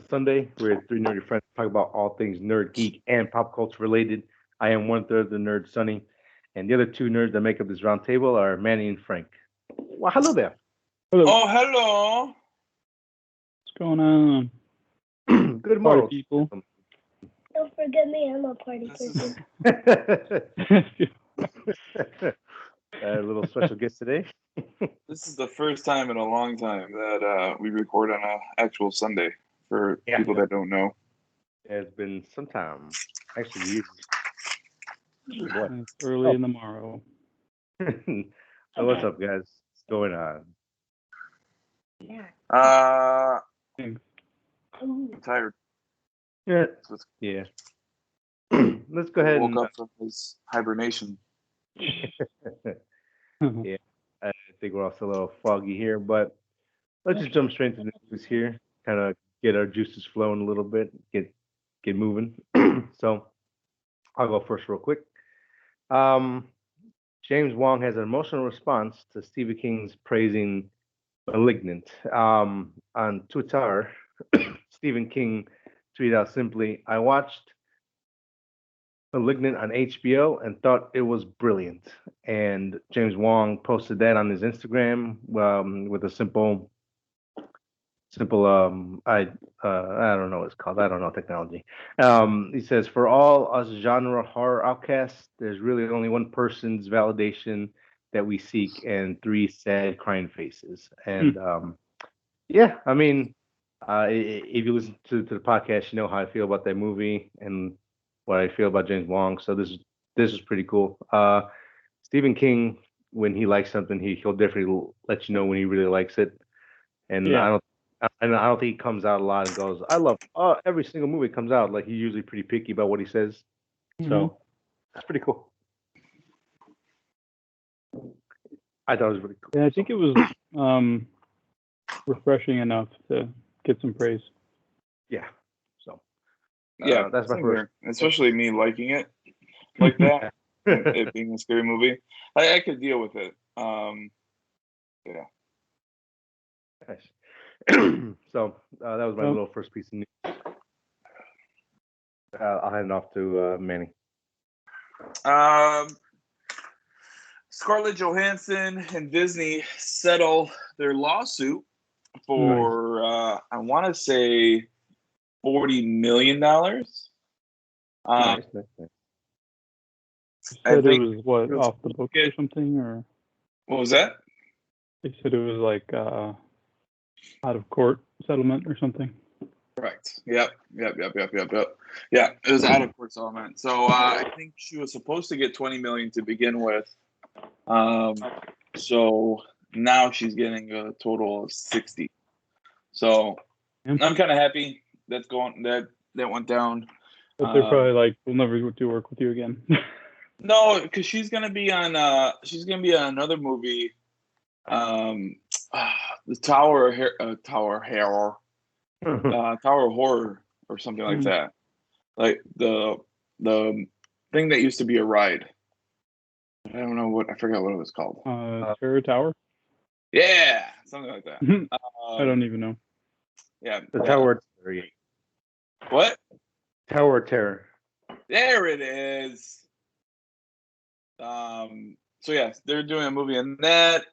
a Sunday. We're three nerdy friends talk about all things nerd, geek, and pop culture related. I am one third of the nerd, Sunny, and the other two nerds that make up this round table are Manny and Frank. Well, hello there. Hello. Oh, hello. What's going on? Good Party morning, people. Don't forget me, I'm a party person. A little special guest today. This is the first time in a long time that we record on an actual Sunday for people that don't know. It's been some time. Actually, years. What? It's early in the morrow. So what's up, guys? What's going on? Thanks. I'm tired. Yeah. So it's Yeah. Let's go ahead woke and up from his hibernation. yeah, I think we're also a little foggy here, but let's just jump straight into the news here. Kind of get our juices flowing a little bit, get moving. So I'll go first real quick. James Wong has an emotional response to Stephen King's praising Malignant. On Twitter, Stephen King tweeted out simply, "I watched Malignant on HBO and thought it was brilliant." And James Wong posted that on his Instagram with a simple I don't know what it's called. I don't know technology. He says, "For all us genre horror outcasts, there's really only one person's validation that we seek, and three sad crying faces." And yeah, I mean, if you listen to the podcast, you know how I feel about that movie and what I feel about James Wong. So this is pretty cool. Stephen King, when he likes something, he'll definitely let you know when he really likes it. And Yeah. I don't think he comes out a lot and goes, "I love every single movie that comes out." Like he's usually pretty picky about what he says. So that's pretty cool. I thought it was really cool. Yeah, I think it was refreshing enough to get some praise. Yeah. So Yeah, that's my same first. here. Especially me liking it like that, it being a scary movie. I could deal with it. Yeah. Nice. So that was my little first piece of news. I'll hand it off to Manny. Scarlett Johansson and Disney settle their lawsuit for I want to say $40 million. Nice. You said it was what, off the book or something, or what was that? they said it was like out of court settlement or something. Correct. Yep. Yeah, it was out of court settlement. So I think she was supposed to get 20 million to begin with. So now she's getting a total of 60. So I'm kind of happy that went down. But they're probably like, "We'll never do work with you again." No, because she's gonna be on another movie, the Tower of Horror or something like that. Like the thing that used to be a ride. I don't know I forgot what it was called. Terror Tower? Yeah, something like that. I don't even know. Yeah. The Tower of Terror. What? Tower of Terror. There it is. So yeah, they're doing a movie on that.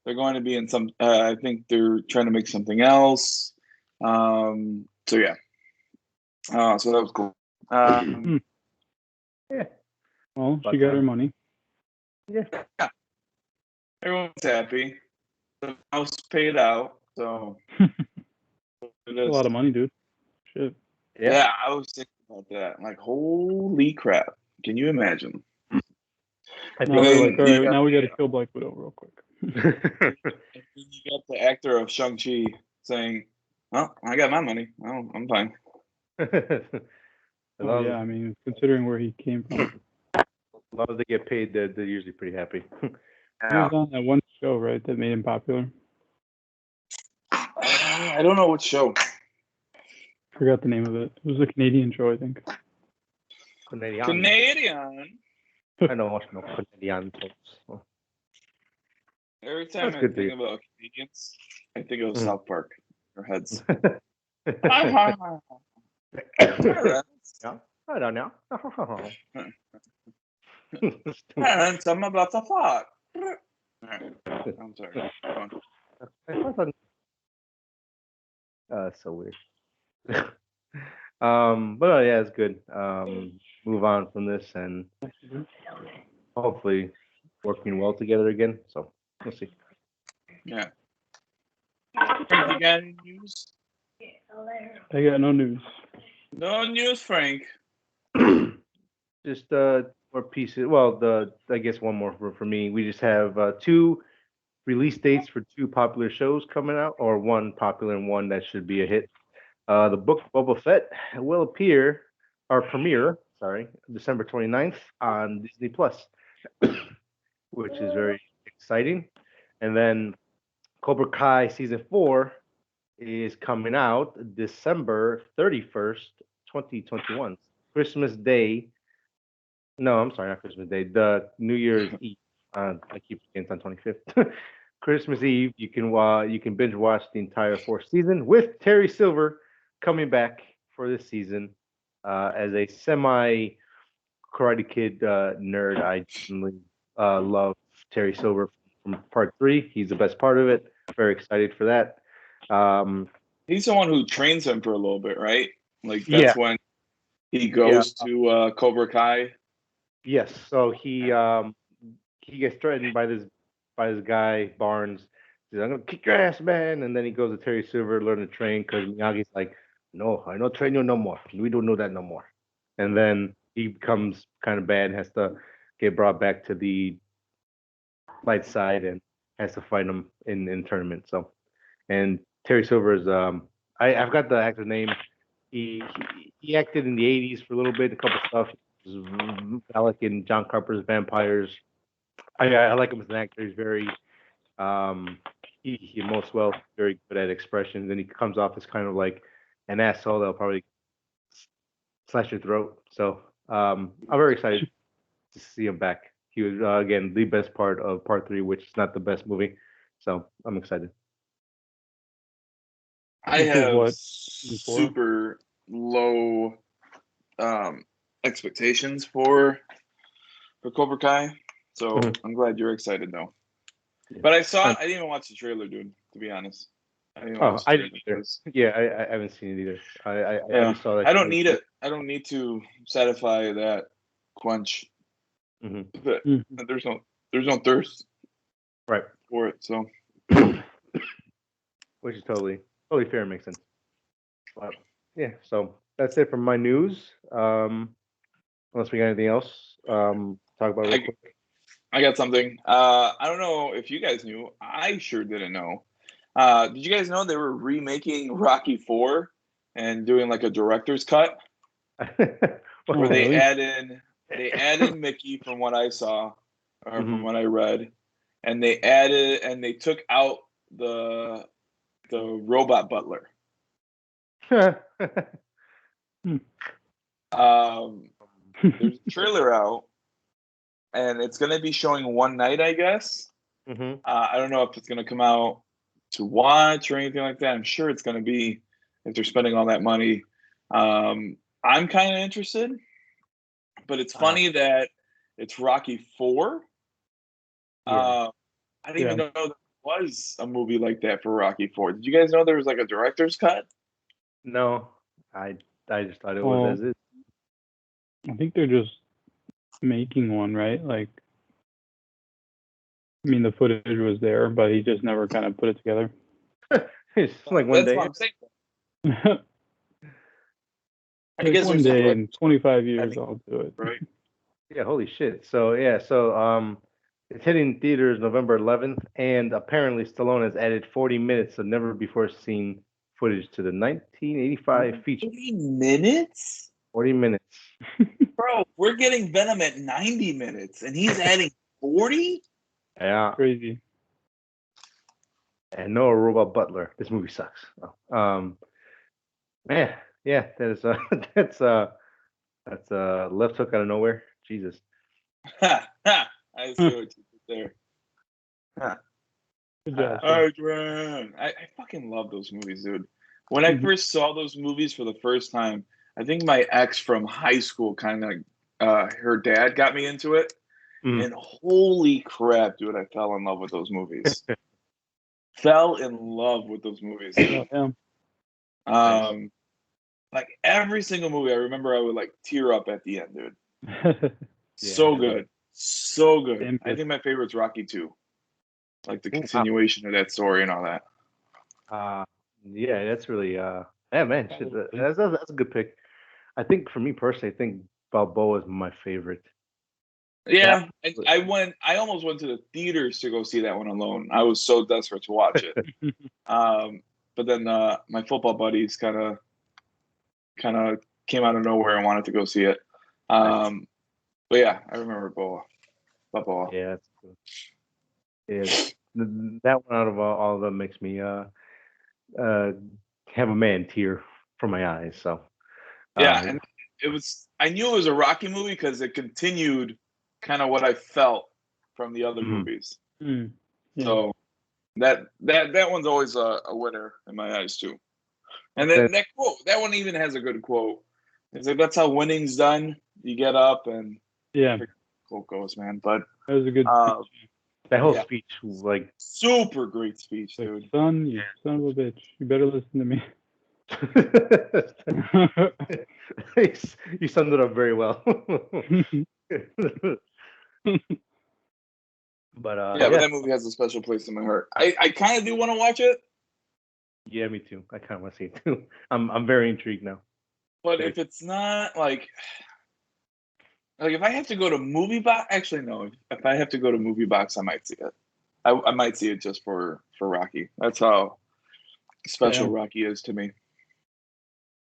They're going to be in some. I think they're trying to make something else. So yeah. So that was cool. Yeah. Well, she got her money. Yeah. Everyone's happy. The house paid out. So That's a lot of money, dude. Shit. Yeah, I was thinking about that. Like, holy crap! Can you imagine? Now we're like, all right, now we got to kill Black Widow real quick. You got the actor of Shang-Chi saying, "Well, I got my money. Oh, I'm fine." Oh, yeah, I mean, considering where he came from. As long as they get paid, they're usually pretty happy. He was on that one show, right, that made him popular. I don't know what show. Forgot the name of it. It was a Canadian show, I think. Canadian. I don't watch no Canadian shows. Every time I think about Canadians, I think of South Park. Their heads. Yeah, I don't know. And some about the fuck. I'm sorry. Go on. So weird. But yeah, it's good. Move on from this and hopefully working well together again. So we'll see. Yeah. Frank, you got any news? I got no news. No news, Frank. Just more pieces. Well, I guess one more for me. We just have two release dates for two popular shows coming out, or one popular and one that should be a hit. The book Boba Fett will premiere, sorry, December 29th on Disney Plus, which is very exciting. And then Cobra Kai season 4 is coming out December 31st, 2021. Christmas Day. No, I'm sorry, not Christmas Day. The New Year's Eve. I keep forgetting it's on 25th. Christmas Eve. You can binge watch the entire fourth season with Terry Silver coming back for this season as a semi Karate Kid nerd. I definitely love Terry Silver from part 3. He's the best part of it. Very excited for that. He's the one who trains him for a little bit, right? Like that's Yeah. when he goes to Cobra Kai. Yes. So he gets threatened by this guy Barnes. He's like, I'm gonna kick your ass, man. And then he goes to Terry Silver, learn to train because Miyagi's like, no, I don't train you no more. We don't know that no more. And then he becomes kind of bad, has to get brought back to the light side and has to fight him in tournament. So, and Terry Silver is I've got the actor's name. He acted in the 80s for a little bit, a couple stuff. He was Alec in John Carpenter's Vampires. I like him as an actor. He's very he most well very good at expressions, and he comes off as kind of like an asshole that'll probably slash your throat. So I'm very excited to see him back. He was again the best part of part 3, which is not the best movie. So I'm excited. I have super low expectations for Cobra Kai, so I'm glad you're excited though. But I saw it. I didn't even watch the trailer, dude. To be honest, I didn't watch the trailer. Yeah, I haven't seen it either. I saw that. I don't need it. I don't need to satisfy that quench. But there's no thirst, right, for it. So, which is totally fair and makes sense. But yeah, so that's it for my news. Unless we got anything else, talk about real quick. I got something. I don't know if you guys knew. I sure didn't know. Did you guys know they were remaking Rocky 4 and doing like a director's cut? Where they added Mickey from what I saw, or from what I read, and they took out the robot butler. There's a trailer out, and it's going to be showing one night, I guess. I don't know if it's going to come out to watch or anything like that. I'm sure it's going to be, if they're spending all that money. I'm kind of interested, but it's funny that it's Rocky 4. I didn't even know there was a movie like that for Rocky 4. Did you guys know there was like a director's cut? No, I just thought it was as is. I think they're just making one, right? Like, I mean, the footage was there, but he just never kind of put it together. It's like one day. That's what I'm saying. I guess one day in 25 years, I'll do it. Right. Yeah, holy shit. So it's hitting theaters November 11th, and apparently Stallone has added 40 minutes of never before seen footage to the 1985 feature. 40 minutes? 40 minutes. Bro, we're getting Venom at 90 minutes, and he's adding 40? Yeah. Crazy. And no robot butler. This movie sucks. Man, yeah, that's left hook out of nowhere. Jesus. I see what you did there. Good job. Adrian. I fucking love those movies, dude. When I first saw those movies for the first time, I think my ex from high school kind of, her dad got me into it. And holy crap, dude, I fell in love with those movies. Fell in love with those movies. Like every single movie, I remember I would like tear up at the end, dude. So good. So good. I think my favorite's Rocky 2. Like the continuation of that story and all that. Yeah, that's really yeah, man, shit, that's a good pick. I think for me personally, I think Balboa is my favorite. Yeah, I almost went to the theaters to go see that one alone. I was so desperate to watch it. But then my football buddies kind of came out of nowhere and wanted to go see it. But yeah, I remember Balboa. Yeah, that's cool. Yeah, that one out of all of them makes me have a man tear from my eyes. So yeah, and I knew it was a Rocky movie because it continued kind of what I felt from the other movies. Yeah. So that one's always a winner in my eyes too. And then that quote, that one even has a good quote. It's like, that's how winning's done. You get up and quote goes, man. But that was a good speech. That whole speech was like super great speech, dude. Son, you son of a bitch. You better listen to me. You summed it up very well. But but that movie has a special place in my heart. I kind of do want to watch it. Yeah, me too. I kind of want to see it too. I'm very intrigued now. But if it's not like if I have to go to movie box, actually no. If I have to go to movie box, I might see it. I might see it just for Rocky. That's how special Rocky is to me.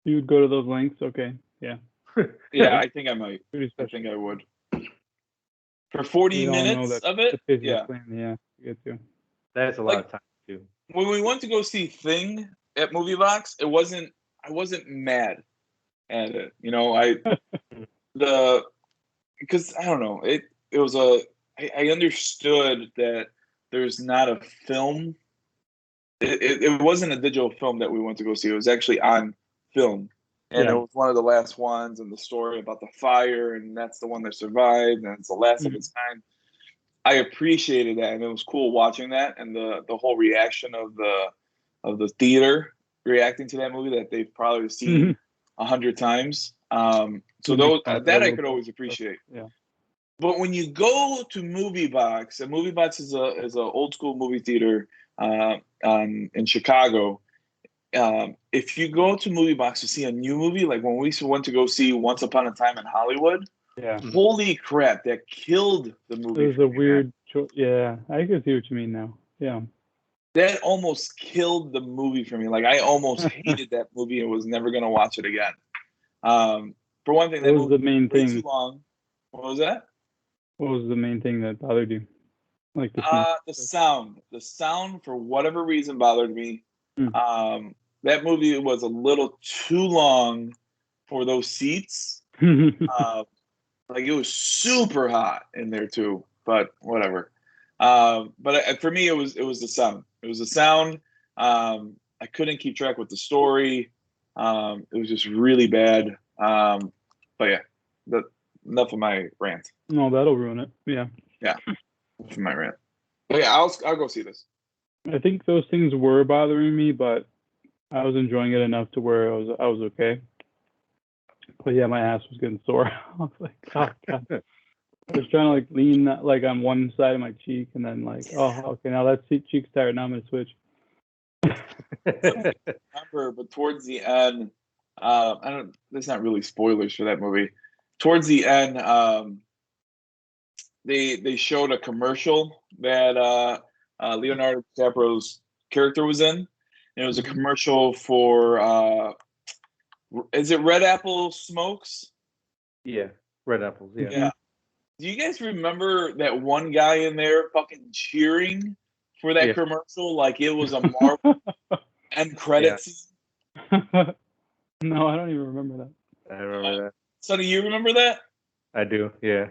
You would go to those lengths, okay? Yeah. Yeah, I think I might. I think I would. For 40 minutes of it, yeah. Yeah, you get to. That's a lot of time too. When we went to go see Thing at Movie Box, I wasn't mad at it. You know, because I don't know, it was I understood that there's not a film. It wasn't a digital film that we went to go see. It was actually on film. And it was one of the last ones, and the story about the fire, and that's the one that survived, and it's the last of its kind. I appreciated that, and it was cool watching that, and the whole reaction of the theater reacting to that movie that they've probably seen 100 times. So that I could always appreciate. Yeah. But when you go to Movie Box, and Movie Box is a old school movie theater in Chicago. If you go to Movie Box to see a new movie, like when we went to go see Once Upon a Time in Hollywood, holy crap, that killed the movie. It was a weird choice. Yeah, I can see what you mean now. Yeah. That almost killed the movie for me. Like, I almost hated that movie and was never going to watch it again. For one thing, that was the main thing? Too long. What was that? What was the main thing that bothered you? Like the sound. The sound, for whatever reason, bothered me. That movie was a little too long for those seats. Like, it was super hot in there too, but whatever. But for me, it was the sound. It was the sound. I couldn't keep track with the story. It was just really bad. But yeah, enough of my rant. No, that'll ruin it. Yeah. Yeah, enough of my rant. But yeah, I'll go see this. I think those things were bothering me, but I was enjoying it enough to where I was okay. But yeah, my ass was getting sore. I was like, oh god. I was trying to like lean like on one side of my cheek, and then like, oh, okay, now that cheek's tired. Now I'm gonna switch. Remember, but towards the end, there's not really spoilers for that movie. Towards the end, they showed a commercial that Leonardo DiCaprio's character was in. And it was a commercial for is it Red Apple Smokes? Yeah, Red Apples. Yeah. Yeah. Do you guys remember that one guy in there fucking cheering for that commercial like it was a Marvel end credit scene? No, I don't even remember that. I remember that. So do you remember that? I do, yeah.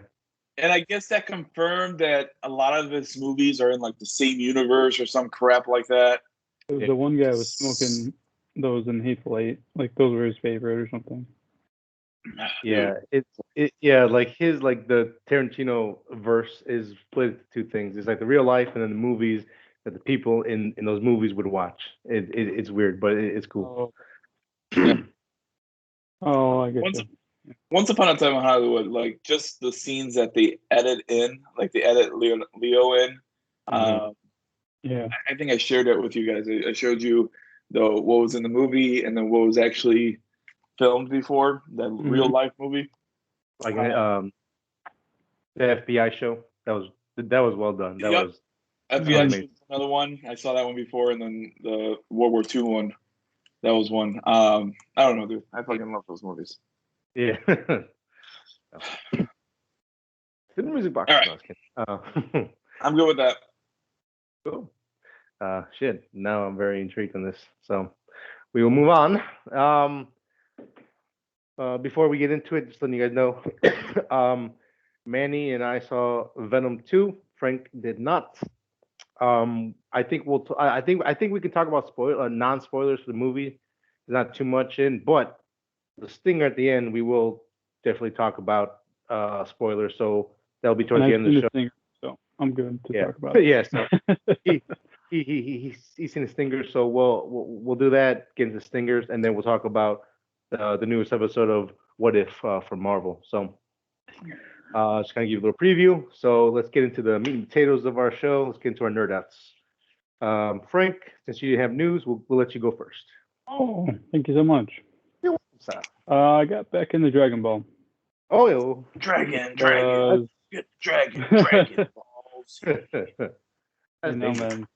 And I guess that confirmed that a lot of his movies are in like the same universe or some crap like that. It was the one guy was smoking those in Hateful Eight. Like those were his favorite or something. Yeah, yeah, like his like the Tarantino verse is split into two things. It's like the real life and then the movies that the people in those movies would watch. It's weird, but it's cool. Oh, oh, I get Once, you. Once upon a time in Hollywood, like just the scenes that they edit in, like they edit Leo in. Yeah. I think I shared it with you guys. I showed you what was in the movie and then what was actually filmed before that real life movie. Like the FBI show that was well done. That was FBI show, another one. I saw that one before, and then the World War II one. That was one. I don't know, dude. I fucking love those movies. Yeah. The music box. All right. I'm good with that. Cool. Shit. Now I'm very intrigued on this. So we will move on. Before we get into it, just letting you guys know, Manny and I saw Venom 2. Frank did not. I think I think we can talk about non-spoilers for the movie. There's not too much in, but the stinger at the end we will definitely talk about spoilers. So that'll be towards the end of the show. Stinger, so I'm good to talk about it. Yeah. So he's seen the stinger, so we'll do that. Get into stingers, and then we'll talk about the newest episode of What If for Marvel. So just kind of give you a little preview. So let's get into the meat and potatoes of our show. Let's get into our nerd outs. Frank, since you have news, we'll let you go first. Oh, thank you so much. I got back into Dragon Ball. Oh, yeah. Dragon balls. I know, man.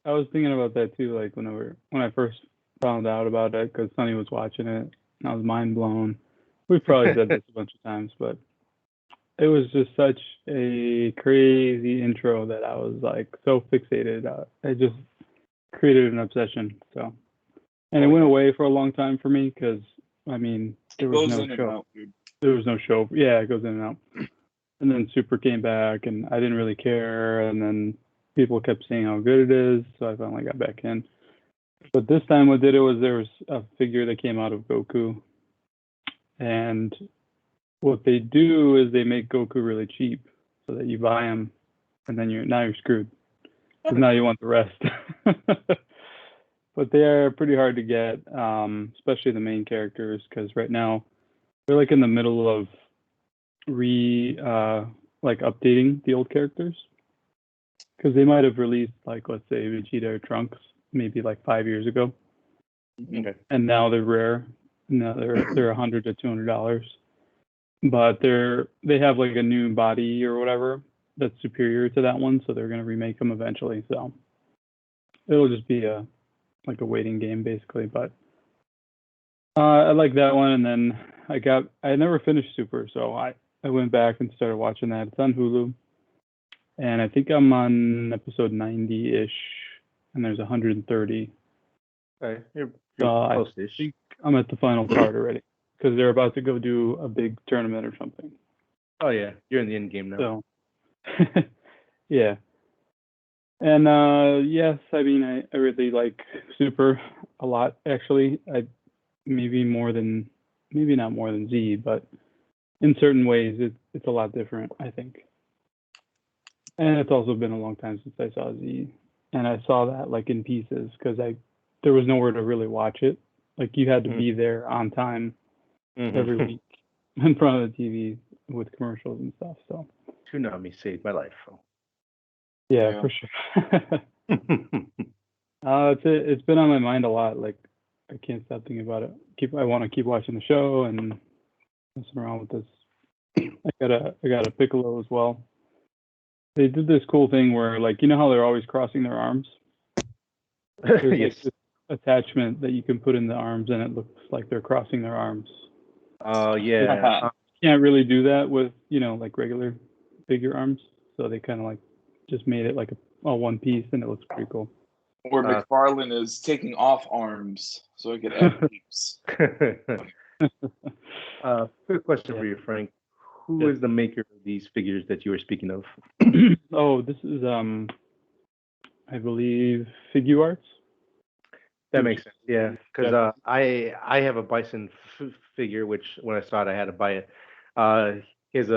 I was thinking about that too. Like when I first found out about it, because Sonny was watching it, and I was mind blown. We've probably said this a bunch of times, but it was just such a crazy intro that I was like so fixated. It just created an obsession. So, and it went away for a long time for me because I mean there was no show. There was no show. Yeah, it goes in and out. And then Super came back, and I didn't really care. And then people kept saying how good it is, so I finally got back in. But this time, what did it was there was a figure that came out of Goku, and what they do is they make Goku really cheap, so that you buy him, and then you're screwed. Because now you want the rest. But they are pretty hard to get, especially the main characters, because right now they're like in the middle of updating the old characters, because they might have released like, let's say, Vegeta or Trunks maybe like 5 years ago, and now they're rare. Now they're $100 to $200, but they have like a new body or whatever that's superior to that one, so they're gonna remake them eventually. So it'll just be a waiting game basically. But I like that one, and then I never finished Super, so I went back and started watching that. It's on Hulu, and I think I'm on episode 90-ish, and there's 130. Okay, you're close-ish. I think I'm at the final part already, because they're about to go do a big tournament or something. Oh yeah, you're in the end game now. So, yeah. And yes, I mean I really like Super a lot actually. Maybe not more than Z, but in certain ways it's a lot different, I think. And it's also been a long time since I saw Z, and I saw that like in pieces because there was nowhere to really watch it. Like you had to be there on time every week in front of the TV with commercials and stuff. So Toonami saved my life. Yeah, for sure. It's been on my mind a lot. Like I can't stop thinking about it. I want to keep watching the show and messing around with this. I got a Piccolo as well. They did this cool thing where, like, you know how they're always crossing their arms? There's Yes. like this attachment that you can put in the arms, and it looks like they're crossing their arms. Oh yeah. Can't really do that with like regular figure arms. So they kind of like just made it like a one piece, and it looks pretty cool. Or McFarlane is taking off arms so he could add peeps. Quick question for you, Frank. Who is the maker of these figures that you were speaking of? Oh, this is I believe Figuarts. That makes sense. Yeah, because I have a Bison figure, which when I saw it, I had to buy it. His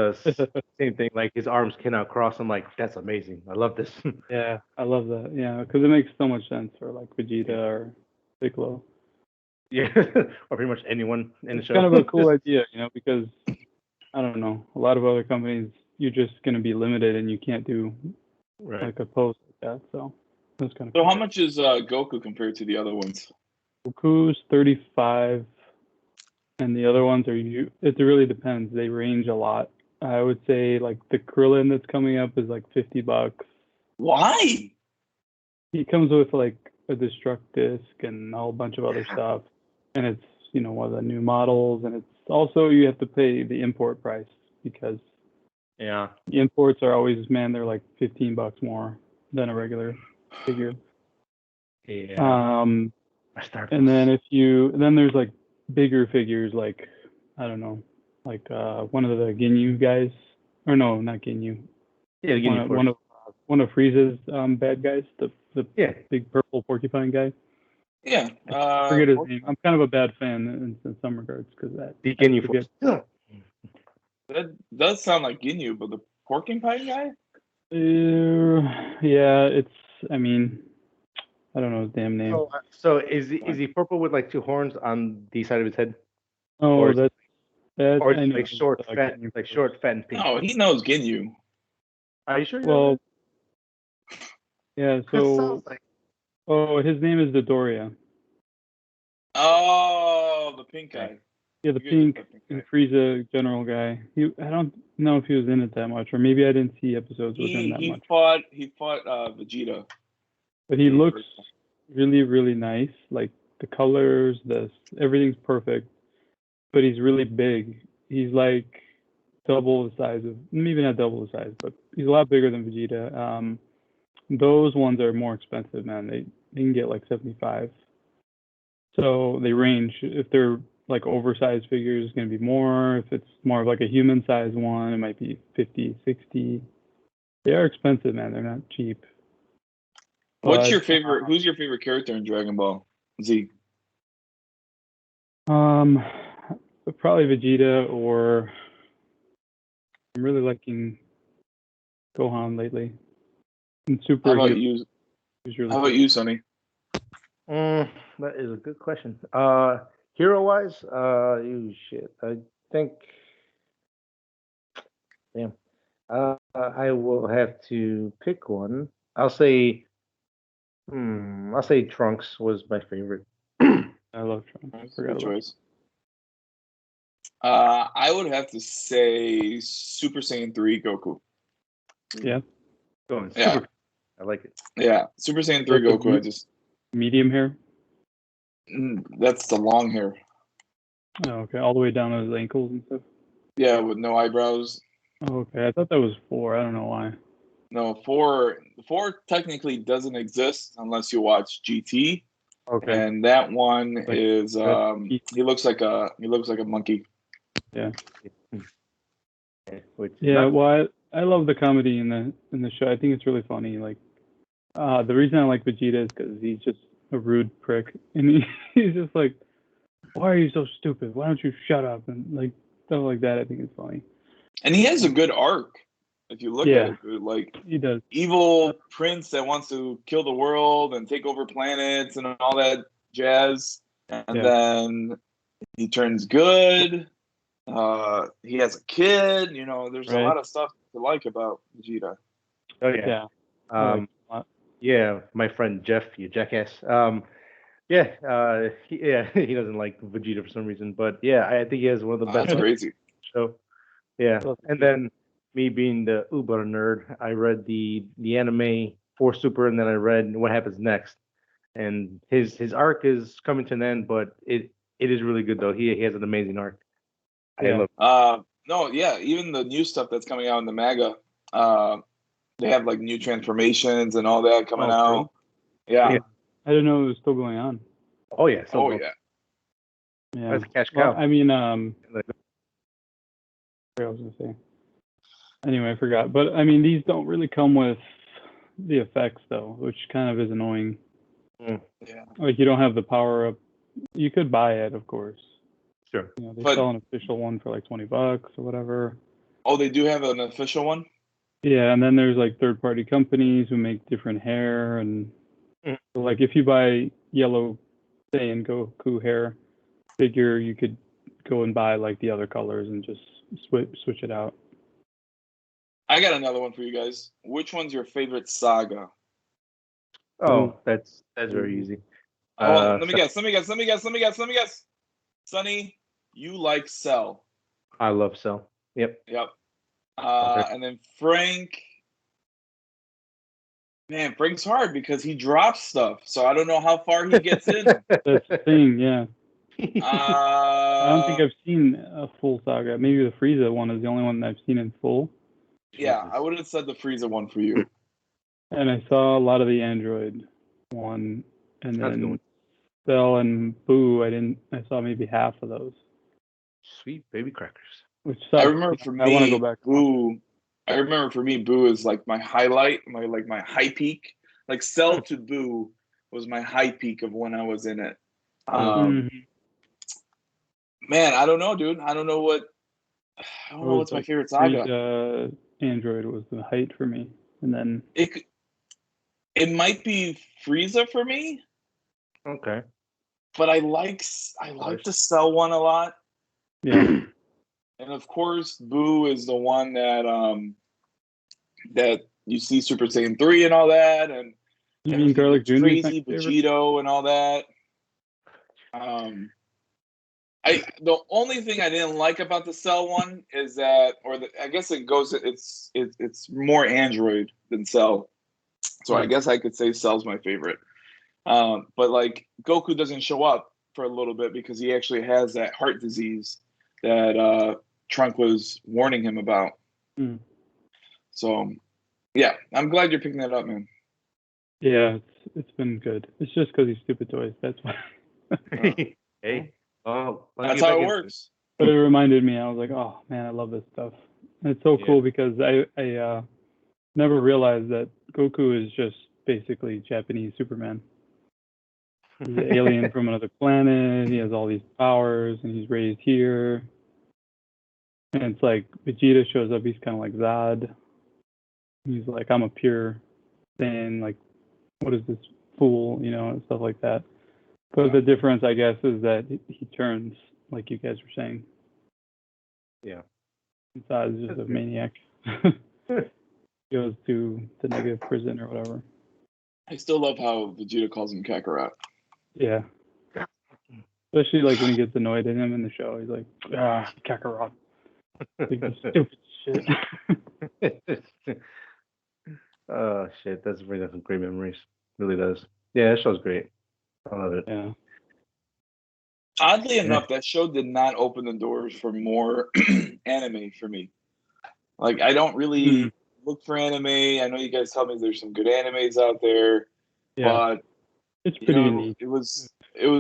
same thing. Like his arms cannot cross. I'm like, that's amazing. I love this. Yeah, I love that. Yeah, because it makes so much sense for like Vegeta or Piccolo. Yeah, or pretty much anyone in the It's show. kind of a cool idea, because I don't know, a lot of other companies, you're just going to be limited and you can't do Right. like a pose like that. So that's kind of So cool. how much is Goku compared to the other ones? Goku's 35, and the other ones are it really depends. They range a lot. I would say like the Krillin that's coming up is like $50. Why? He comes with like a destruct disc and a whole bunch of other stuff, and it's one of the new models, and it's also you have to pay the import price because Yeah. the imports are always, man, they're like $15 more than a regular figure. Yeah. And then then there's like bigger figures, like I don't know, like one of the Ginyu guys, or no, not Ginyu. Yeah, Ginyu Force. One of Frieza's bad guys, the big purple porcupine guy. Yeah. I forget his name. I'm kind of a bad fan in some regards because that. The Ginyu Force. That does sound like Ginyu, but the porcupine guy? Yeah, I mean, I don't know his damn name. So is he purple with like two horns on the side of his head? Oh, or that's or I is know. like short, fat, and pink? Oh, he knows Ginyu. Are you sure? Well, yeah. So, like... his name is Dodoria. Oh, the pink guy. Yeah, the pink Frieza general guy. I don't know if he was in it that much, or maybe I didn't see episodes with him that much. He fought Vegeta. But he looks really, really nice. Like the colors, everything's perfect. But he's really big. He's like double the size of, maybe not double the size, but he's a lot bigger than Vegeta. Those ones are more expensive, man. They can get like 75. So they range. If they're like oversized figures, it's going to be more. If it's more of like a human size one, it might be 50, 60. They are expensive, man. They're not cheap. What's your favorite? Who's your favorite character in Dragon Ball Z? Probably Vegeta, or I'm really liking Gohan lately. And Super. How about you? How about you, Sonny? That is a good question. Hero wise, I think. Damn. I will have to pick one. I'll say Trunks was my favorite. I love Trunks. Good choice. I would have to say Super Saiyan 3 Goku. Yeah. Super. I like it. Yeah, Super Saiyan 3 Goku. I just medium hair. That's the long hair. Oh, okay, all the way down to his ankles and stuff. Yeah, with no eyebrows. Oh, okay, I thought that was 4. I don't know why. No, 4 technically doesn't exist unless you watch GT. Okay. And that one is he looks like a monkey. Yeah. Well, I love the comedy in the show. I think it's really funny. Like, the reason I like Vegeta is because he's just a rude prick, and he's just like, "Why are you so stupid? Why don't you shut up?" And like stuff like that. I think it's funny. And he has a good arc. If you look at it, like he does. Evil prince that wants to kill the world and take over planets and all that jazz, and then he turns good. He has a kid. There's a lot of stuff to like about Vegeta. Oh yeah. Yeah. My friend Jeff, you jackass. He doesn't like Vegeta for some reason, but yeah, I think he has one of the best. That's crazy. So, yeah, and then me being the uber nerd, I read the anime for Super, and then I read What Happens Next, and his arc is coming to an end, but it is really good though. He has an amazing arc. Yeah. Even the new stuff that's coming out in the manga, they have like new transformations and all that coming out. Yeah. I didn't know it was still going on. Oh yeah. Yeah. That's a cash cow. Well, I mean, what I was gonna say. Anyway, I forgot. But I mean, these don't really come with the effects though, which kind of is annoying. Yeah. Like you don't have the power up. You could buy it, of course. Sure. You know, they But- sell an official one for like $20 or whatever. Oh, they do have an official one? Yeah, and then there's like third-party companies who make different hair, and Mm. so, like if you buy yellow Saiyan Goku hair figure, you could go and buy like the other colors and just switch it out. I got another one for you guys. Which one's your favorite saga? Oh, that's very easy. Oh, let me guess. Sonny, you like Cell. I love Cell. Yep. Yep. Okay. And then Frank. Man, Frank's hard because he drops stuff, so I don't know how far he gets in. That's the thing, yeah. I don't think Uh, I've seen a full saga. Maybe the Frieza one is the only one that I've seen in full. yeah, Jesus. I would have said the Frieza one for you. And I saw a lot of the Android one, and That's a good then one. Cell and Boo. I saw maybe half of those, Sweet baby crackers. which sucks. I remember for I want to me, go back. and watch Boo. I remember for me, Boo is like my highlight, my high peak. Like Cell to Boo was my high peak of when I was in it. Mhm. Man, I don't know, dude. I don't know It was what's my like favorite saga. Frieza, Android was the height for me, and then It might be Frieza for me, Okay. but I like the Cell one a lot. yeah, And of course, Boo is the one that you see Super Saiyan 3 and all that, and you mean Garlic Jr. is my crazy favorite? Vegito and all that. The only thing I didn't like about the Cell one is that, I guess it's more Android than Cell, so I guess I could say Cell's my favorite. But like Goku doesn't show up for a little bit because he actually has that heart disease that Trunk was warning him about. Mm. So, yeah, I'm glad you're picking that up, man. Yeah, it's been good. It's just because he's stupid toys. That's why. Hey. Oh, That's how it works. But it reminded me. I was like, oh man, I love this stuff. And it's so cool because I never realized that Goku is just basically Japanese Superman. He's an alien from another planet. He has all these powers, and he's raised here. And it's like Vegeta shows up. He's kind of like Zod. He's like, I'm a pure Saiyan. Like, what is this fool? You know, and stuff like that. But the difference, I guess, is that he turns, like you guys were saying. Yeah. Zod is just a maniac. Goes to the negative prison or whatever. I still love how Vegeta calls him Kakarot. Yeah. Especially like when he gets annoyed at him in the show. He's like, Kakarot. Like, you stupid shit. Oh shit, that's bringing up some great memories. Really does. Yeah, that show's great. I love it. Yeah. Oddly enough, that show did not open the doors for more anime for me. Like, I don't really look for anime. I know you guys tell me there's some good animes out there, but it's pretty unique. it was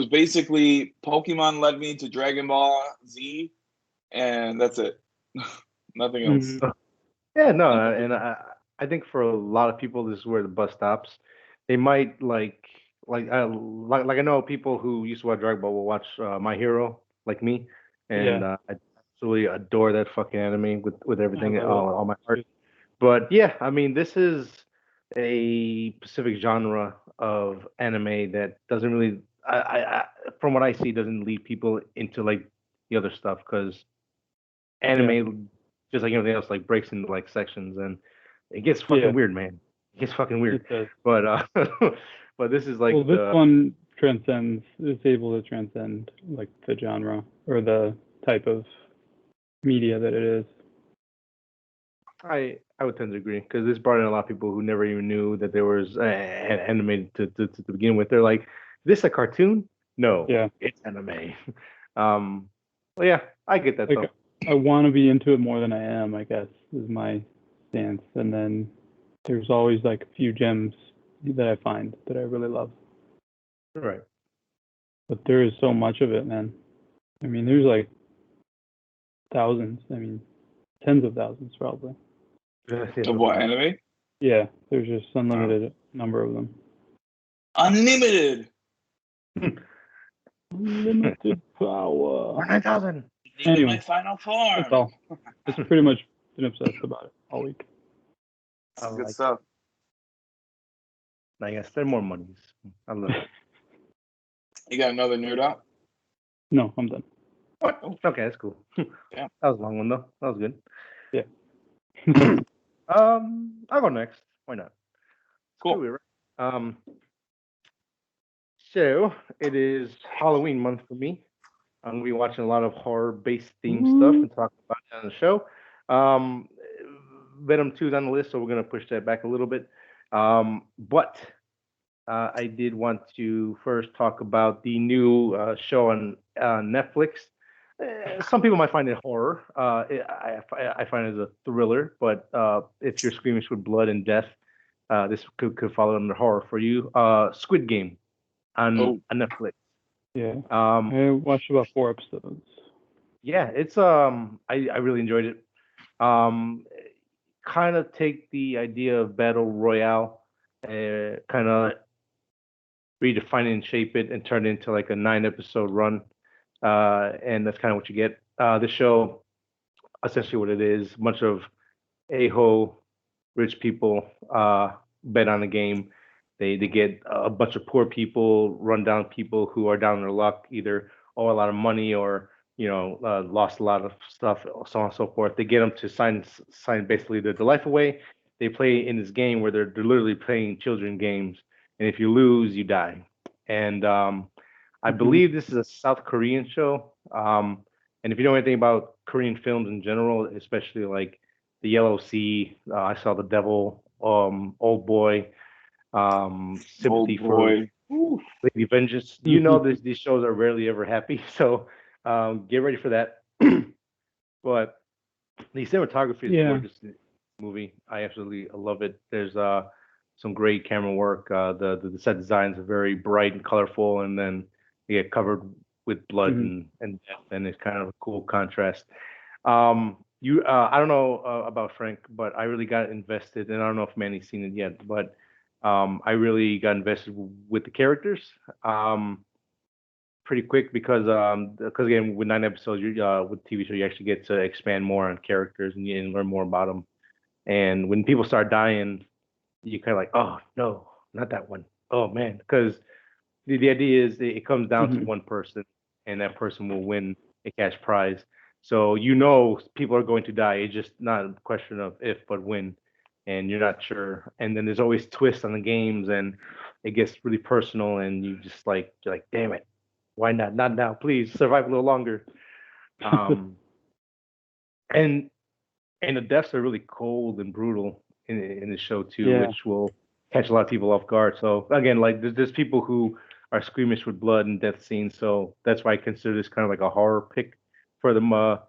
basically Pokemon led me to Dragon Ball Z, and that's it. Nothing else. Yeah, no, and I think for a lot of people, this is where the bus stops. They might like I know people who used to watch Dragon Ball will watch My Hero, like me, and I absolutely adore that fucking anime with everything, all my heart. But yeah, I mean, this is a specific genre of anime that doesn't really, from what I see, doesn't lead people into like the other stuff because anime, just like everything else, like breaks into like sections and it gets fucking weird, man. It gets fucking weird. It does. But but this is like this one transcends. It's able to transcend like the genre or the type of media that it is. I would tend to agree because this brought in a lot of people who never even knew that there was anime to begin with. They're like, "This a cartoon? No, it's anime." Well, yeah, I get that though. I want to be into it more than I am, I guess, is my stance. And then there's always like a few gems that I find that I really love. Right. But there is so much of it, man. I mean, there's like thousands. I mean, tens of thousands probably. Of what, anime? Yeah, there's just unlimited number of them. Unlimited. Limited power. 9,000. Anyway, My final form. That's all. It's pretty much been obsessed about it all week. Some I good like stuff. I guess they're more monies. I love it. You got another nerd out? No, I'm done. What? Okay, that's cool. Yeah. That was a long one though. That was good. Yeah. I'll go next. Why not? Cool. Screw it, right? So it is Halloween month for me. I'm gonna be watching a lot of horror-based themed stuff and talking about it on the show. Venom 2 is on the list, so we're gonna push that back a little bit. But I did want to first talk about the new show on Netflix. Some people might find it horror. I find it as a thriller, but if you're squeamish with blood and death, this could fall under horror for you. Squid Game on Netflix. Yeah. I watched about 4 episodes. Yeah, it's I really enjoyed it. Kind of take the idea of battle royale, kind of redefine it and shape it and turn it into like a 9-episode run. And that's kind of what you get. The show, essentially what it is, a bunch of a-ho rich people bet on the game. They get a bunch of poor people, rundown people who are down on their luck, either owe a lot of money or lost a lot of stuff, so on and so forth. They get them to sign basically their life away. They play in this game where they're literally playing children games, and if you lose, you die. And I believe this is a South Korean show. And if you know anything about Korean films in general, especially like The Yellow Sea, I Saw the Devil, Old Boy, Sympathy for Lady Vengeance. You know, these shows are rarely ever happy, so get ready for that. But the cinematography is gorgeous in this movie. I absolutely love it. There's some great camera work. The set designs are very bright and colorful, and then they get covered with blood and death, and it's kind of a cool contrast. I don't know about Frank, but I really got invested, and I don't know if Manny's seen it yet, but I really got invested with the characters pretty quick because again, with 9 episodes, with TV show, you actually get to expand more on characters and learn more about them. And when people start dying, you kind of like, oh no, not that one. Oh man, because the idea is it comes down to one person, and that person will win a cash prize. So people are going to die. It's just not a question of if, but when, and you're not sure. And then there's always twists on the games, and it gets really personal, and you're like, damn it, why not? Not now, please survive a little longer. And the deaths are really cold and brutal in the show too, which will catch a lot of people off guard. So again, like there's people who are squeamish with blood and death scenes, so that's why I consider this kind of like a horror pick for the month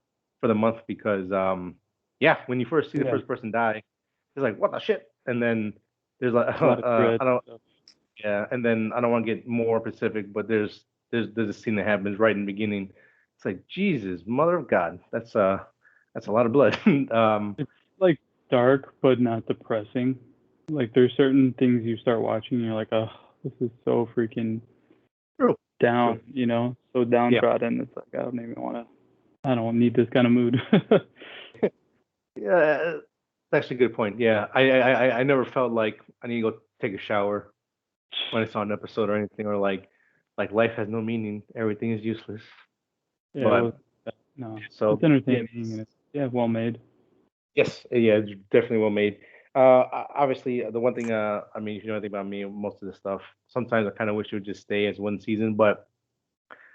because when you first see the first person die, it's like what the shit, and then there's like I don't and then I don't want to get more specific, but there's a scene that happens right in the beginning. It's like Jesus, mother of God, that's a lot of blood. It's like dark but not depressing. Like there's certain things you start watching and you're like, oh, this is so freaking down, so downtrodden. It's like I don't need this kind of mood. Yeah, that's a good point. Yeah, I never felt like I need to go take a shower when I saw an episode or anything, or like life has no meaning, everything is useless. No, so it's entertaining and it's well made. Yes, yeah, it's definitely well made. Obviously, the one thing, I mean, if you know anything about me, most of the stuff, sometimes I kind of wish it would just stay as one season, but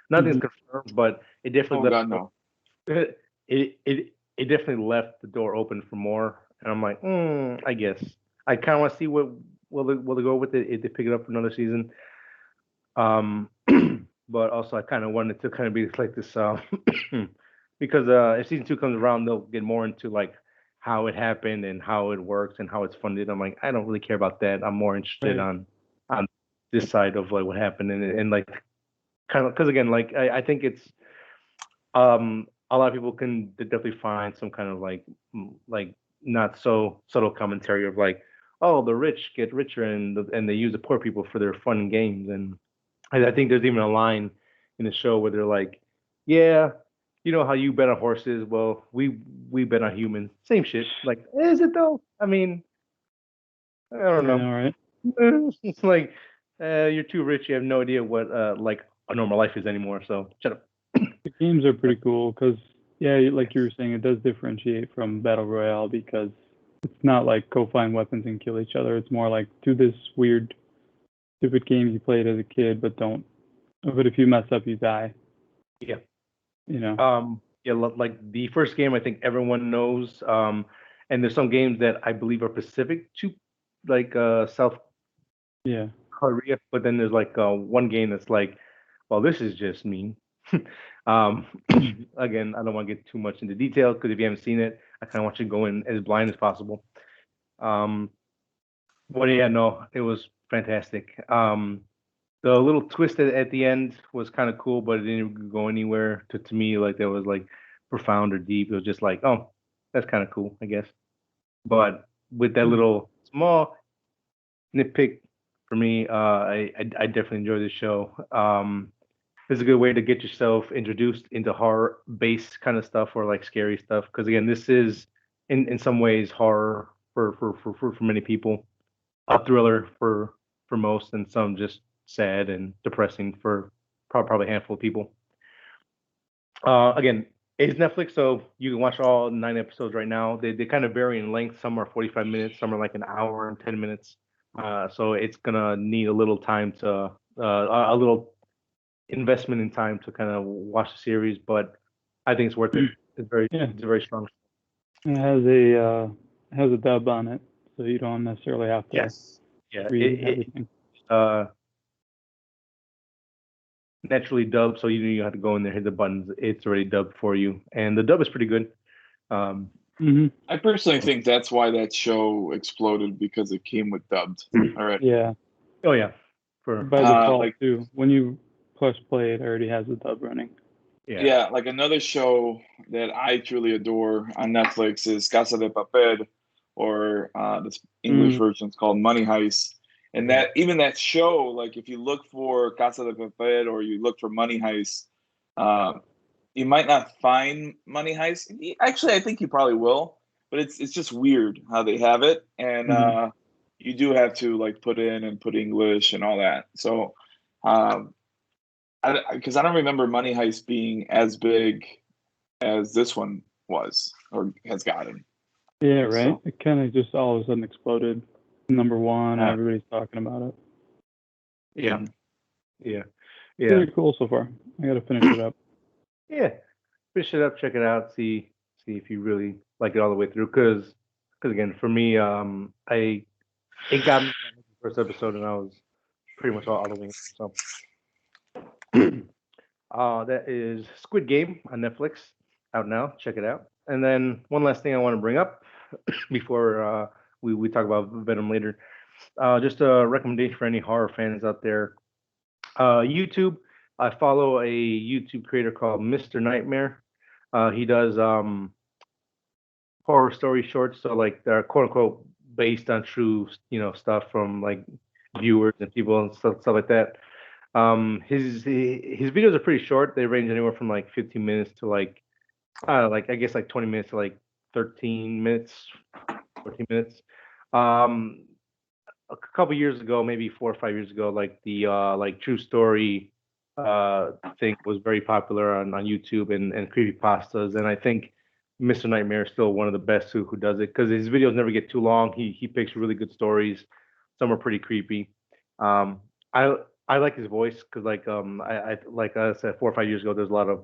nothing's confirmed. But it definitely it definitely left the door open for more, and I'm like, I guess I kind of want to see what will they go with it if they pick it up for another season. But also I kind of wanted to kind of be like this, because if season 2 comes around, they'll get more into like how it happened and how it works and how it's funded. I'm like, I don't really care about that. I'm more interested on this side of like what happened and like kind of because again, like I think it's a lot of people can definitely find some kind of like not so subtle commentary of like, oh, the rich get richer and they use the poor people for their fun and games. And I think there's even a line in the show where they're like, yeah, you know how you bet on horses? Well, we bet on humans. Same shit. Like, is it though? I mean, I don't I know. know, right? It's like you're too rich. You have no idea what like a normal life is anymore. So shut up. The games are pretty cool because, yeah, like you were saying, it does differentiate from Battle Royale because it's not like go find weapons and kill each other. It's more like do this weird, stupid game you played as a kid, but don't. But if you mess up, you die. Yeah. You know. Yeah, like the first game I think everyone knows. And there's some games that I believe are specific to like South Yeah. Korea, but then there's like one game that's like, well, this is just mean. um, again, I don't want to get too much into detail because if you haven't seen it, I kind of want you to go in as blind as possible. Um, but yeah, no, it was fantastic. The little twist at the end was kind of cool, but it didn't go anywhere to me like that was like profound or deep. It was just like, oh, that's kind of cool, I guess. But with that little small nitpick for me, I definitely enjoy the show. It's a good way to get yourself introduced into horror-based kind of stuff or like scary stuff. Because again, this is in some ways horror for many people, a thriller for most, and some just sad and depressing for probably a handful of people. Again, it's Netflix, so you can watch all 9 episodes right now. They kind of vary in length. Some are 45 minutes, some are like an hour and 10 minutes. So it's gonna need a little time to a little investment in time to kind of watch the series, but I think it's worth it. Yeah. It's a very strong. It has a dub on it, so you don't necessarily have to Yes. Yeah. read everything. Uh, naturally dubbed, so you have to go in there, hit the buttons. It's already dubbed for you, and the dub is pretty good. I personally think that's why that show exploded because it came with dubbed already. Yeah. Oh yeah, By default like- too. When you press play, it already has the dub running. Yeah, like another show that I truly adore on Netflix is Casa de Papel, or this English version is called Money Heist. And that even that show, like if you look for Casa de Papel or you look for Money Heist, you might not find Money Heist. Actually, I think you probably will, but it's just weird how they have it, and you do have to like put in and put English and all that. So. Because I don't remember Money Heist being as big as this one was or has gotten. Yeah, right. So- It kind of just all of a sudden exploded. Number one, everybody's talking about it. Yeah. Pretty cool so far. I got to finish it up. Yeah, finish it up, check it out, see if you really like it all the way through. Because again, for me, it got me the first episode, and I was pretty much all the way. So. That is Squid Game on Netflix, out now. Check it out. And then one last thing I want to bring up before we talk about Venom later. Just a recommendation for any horror fans out there. YouTube. I follow a YouTube creator called Mr. Nightmare. He does horror story shorts, so like they're quote unquote based on true, stuff from like viewers and people and stuff like that. His videos are pretty short. They range anywhere from like 15 minutes to like I guess like 20 minutes to like 13 minutes, 14 minutes. A couple years ago, maybe 4 or 5 years ago, like the like true story thing was very popular on YouTube and creepypastas, and I think Mr. Nightmare is still one of the best who does it because his videos never get too long. He picks really good stories. Some are pretty creepy. I I like his voice because I like I said 4 or 5 years ago, there's a lot of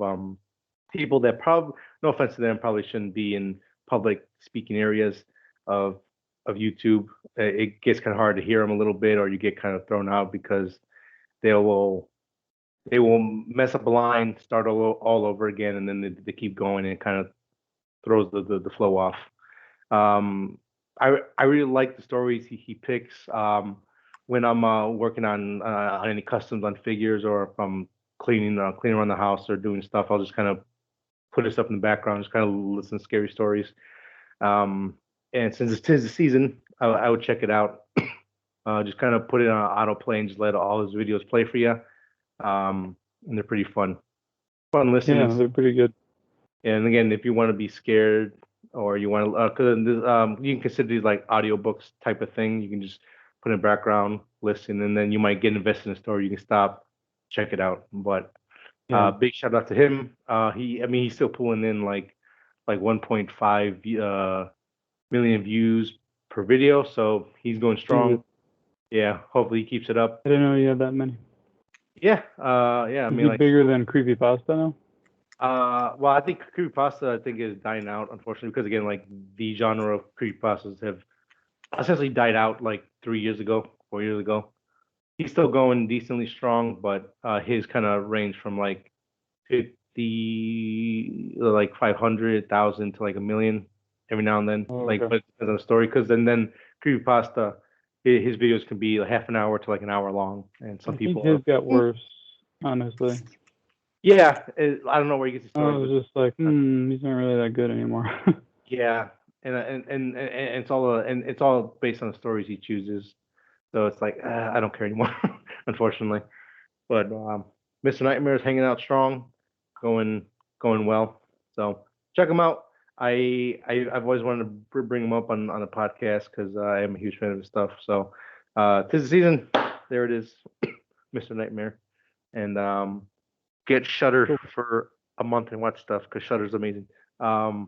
people that probably, no offense to them, probably shouldn't be in public speaking areas of YouTube. It gets kind of hard to hear them a little bit, or you get kind of thrown out because they will they will mess up a line, start all over again, and then they keep going, and it kind of throws the flow off. I really like the stories he picks. When I'm working on any customs on figures, or if I'm cleaning around the house or doing stuff, I'll just kind of put this up in the background, just kind of listen to scary stories. And since it's tis the season, I would check it out. Just kind of put it on autoplay and just let all his videos play for you. And they're pretty fun. Fun listens. Yeah, they're pretty good. And again, if you want to be scared or you want to, you can consider these like audiobooks type of thing. You can just put in background, listen, and then you might get invested in the story. You can stop, check it out. But big shout out to him. He's still pulling in like 1.5 million views per video, so he's going strong. Yeah, hopefully he keeps it up. I didn't know you had that many. Yeah, yeah. I mean, Is he like bigger than Creepypasta now? well, I think creepypasta is dying out, unfortunately, because again, like the genre of creepypastas have essentially died out like 3 years ago, 4 years ago. He's still going decently strong, but his kind of range from like 50, like 500,000 to like a million every now and then, like but it depends on the story. Because then creepypasta, his videos can be like half an hour to like an hour long, and some people his got worse, honestly. Yeah, I don't know where he gets the story. I was just like, he's not really that good anymore. Yeah, and it's all based on the stories he chooses. So it's like I don't care anymore, unfortunately. But Mr. Nightmare is hanging out strong, going well. So check him out. I've always wanted to bring him up on the podcast because I am a huge fan of his stuff. So 'tis the season. There it is, Mr. Nightmare, and get Shudder for a month and watch stuff because Shudder's amazing. That's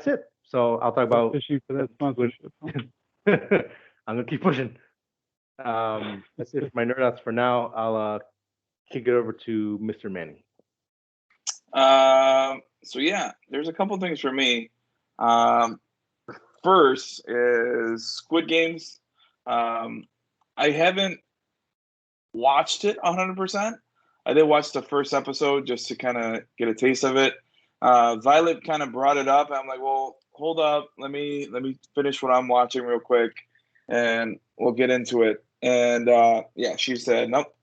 it. So I'll talk about fishing for that sponsorship. I'm gonna keep pushing. That's it for my nerd outs for now. I'll kick it over to Mr. Manny. So yeah, there's a couple things for me. First is Squid Games. I haven't watched it 100%. I did watch the first episode just to kind of get a taste of it. Violet kind of brought it up. I'm like, well, hold up. Let me finish what I'm watching real quick, and we'll get into it. And yeah, she said, nope,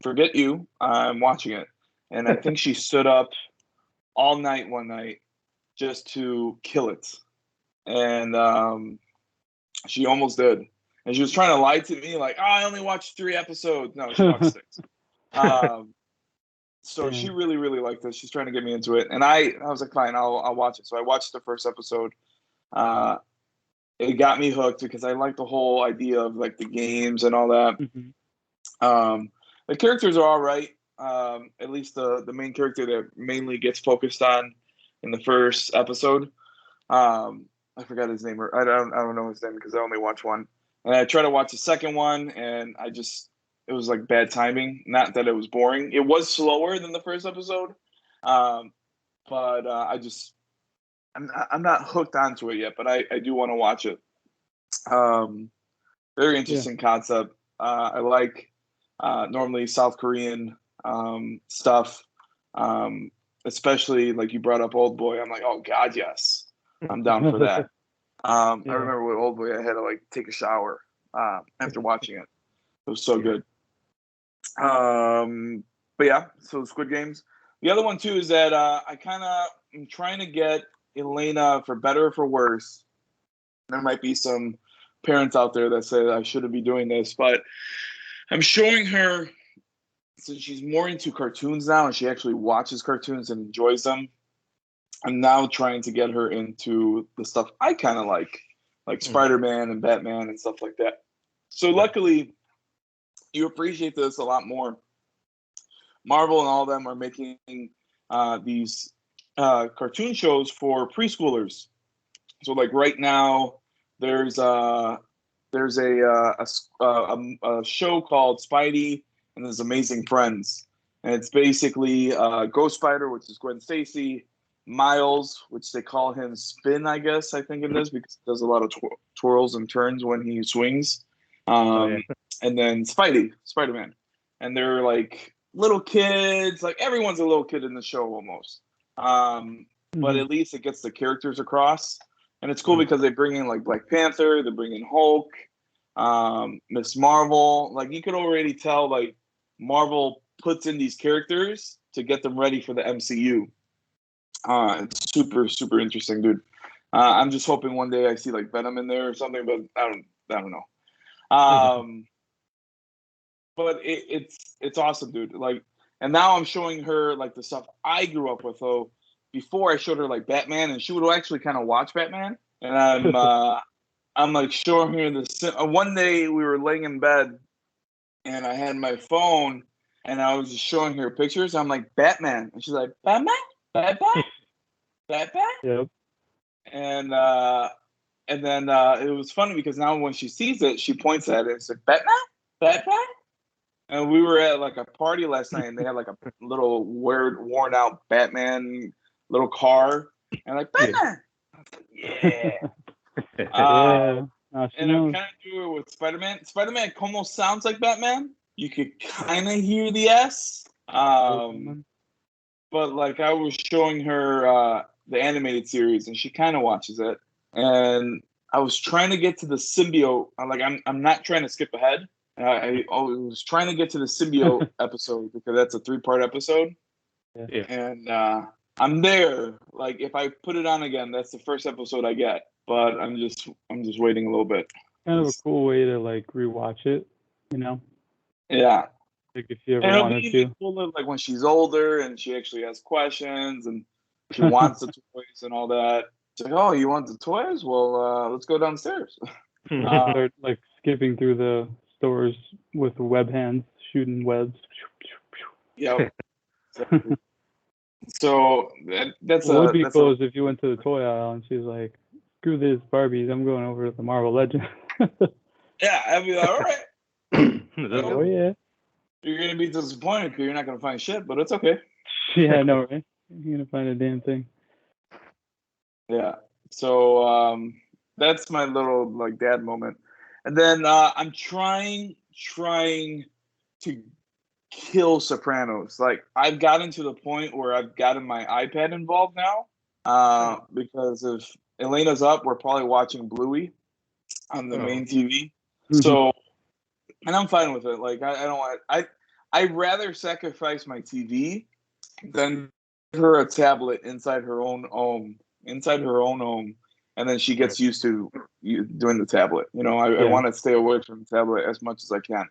forget you. I'm watching it. And I think she stood up all night one night just to kill it. And she almost did. And she was trying to lie to me, like, oh, I only watched 3 episodes. No, she watched 6. So she really, really liked this. She's trying to get me into it. And I was like, fine, I'll watch it. So I watched the first episode. It got me hooked because I like the whole idea of like the games and all that. Mm-hmm. The characters are all right. At least the main character that mainly gets focused on in the first episode. I forgot his name. I don't know his name because I only watched one. And I tried to watch the second one, and it was like bad timing. Not that it was boring. It was slower than the first episode, but I'm not hooked onto it yet. But I do want to watch it. Very interesting concept. I like normally South Korean stuff, especially like you brought up Old Boy. I'm like, oh God, yes, I'm down for that. I remember with Old Boy, I had to like take a shower after watching it. It was so good. But yeah, so Squid Games. The other one too is that I kind of am trying to get Elena, for better or for worse. There might be some parents out there that say that I shouldn't be doing this, but I'm showing her, since she's more into cartoons now and she actually watches cartoons and enjoys them, I'm now trying to get her into the stuff I kind of like Spider-Man and Batman and stuff like that. So luckily, you appreciate this a lot more. Marvel and all of them are making these cartoon shows for preschoolers. So like right now, there's a show called Spidey and His Amazing Friends, and it's basically Ghost Spider, which is Gwen Stacy, Miles, which they call him Spin, I guess I think it is, because he does a lot of twirls and turns when he swings. And then Spider-Man, and they're like little kids, like everyone's a little kid in the show almost. But at least it gets the characters across, and it's cool because they bring in like Black Panther, they bring in Hulk, Miss Marvel. Like you could already tell, like Marvel puts in these characters to get them ready for the MCU. It's super, super interesting, dude. I'm just hoping one day I see like Venom in there or something, but I don't know. But it's awesome, dude. Like, and now I'm showing her like the stuff I grew up with. So before I showed her like Batman, and she would actually kind of watch Batman. And I'm like showing her this. One day we were laying in bed, and I had my phone, and I was just showing her pictures. I'm like, Batman, and she's like, Batman, Batman, Batman. Yep. And then it was funny because now when she sees it, she points at it and said, Batman, Batman. And we were at like a party last night, and they had like a little weird, worn out Batman little car, and like Batman. Yeah. Yeah. And I kind of do it with Spider-Man. Spider-Man almost sounds like Batman. You could kind of hear the S. But like I was showing her the animated series, and she kind of watches it. And I was trying to get to the symbiote. I'm not trying to skip ahead. I was trying to get to the symbiote episode because that's a 3-part episode. Yeah. And I'm there. Like if I put it on again, that's the first episode I get. But I'm just waiting a little bit. Kind of a cool way to like rewatch it, you know? Yeah. Like if you ever wanted to. Cool, like when she's older and she actually has questions and she wants the toys and all that. It's like, oh, you want the toys? Well, let's go downstairs. Start like skipping through the stores with web hands, shooting webs. Yeah. So that's what would be cool is if you went to the toy aisle and she's like, screw this Barbies, I'm going over to the Marvel Legends. Yeah, I'd be like, all right. Oh yeah. You're gonna be disappointed because you're not gonna find shit, but it's okay. Yeah, I know, right? You're gonna find a damn thing. Yeah. So that's my little like dad moment. And then I'm trying to kill Sopranos. Like I've gotten to the point where I've gotten my iPad involved now. Because if Elena's up, we're probably watching Bluey on the main TV. So and I'm fine with it. Like I don't want I'd rather sacrifice my TV than give her a tablet inside her own home, and then she gets used to doing the tablet. You know, I want to stay away from the tablet as much as I can.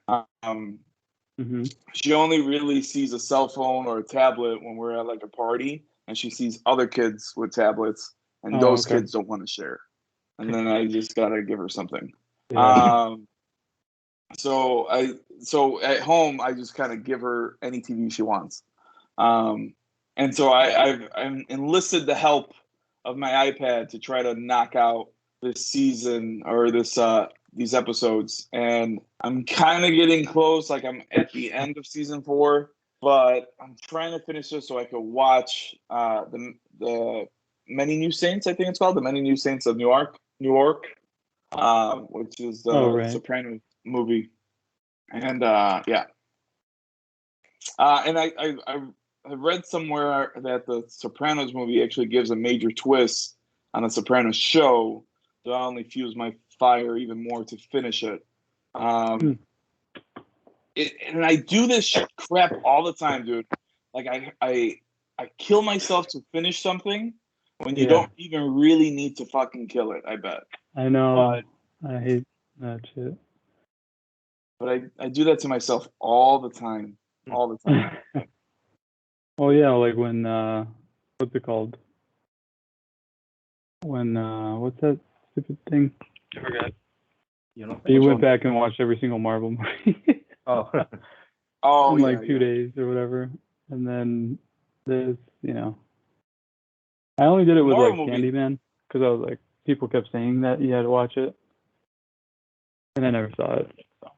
She only really sees a cell phone or a tablet when we're at like a party, and she sees other kids with tablets, and those kids don't want to share. And then I just gotta give her something. Yeah. So at home I just kind of give her any TV she wants. And so I've enlisted the help of my iPad to try to knock out this season or these episodes, and I'm kind of getting close. Like I'm at the end of season 4, but I'm trying to finish this so I could watch the Many New Saints. I think it's called the Many New Saints of New York, which is the Sopranos movie, and yeah. And I read somewhere that the Sopranos movie actually gives a major twist on the Sopranos show, so I only fuse my fire even more to finish it. And I do this crap all the time, dude. Like I kill myself to finish something when you don't even really need to fucking kill it. I bet. I know. I hate that shit. But I do that to myself all the time. All the time. Oh yeah, like when what's it called? When what's that stupid thing? I forgot. You know, you went back and watched every single Marvel movie. Oh, in like 2 days or whatever, and then this, you know, I only did it with like Candyman because I was like, people kept saying that you had to watch it, and I never saw it. So.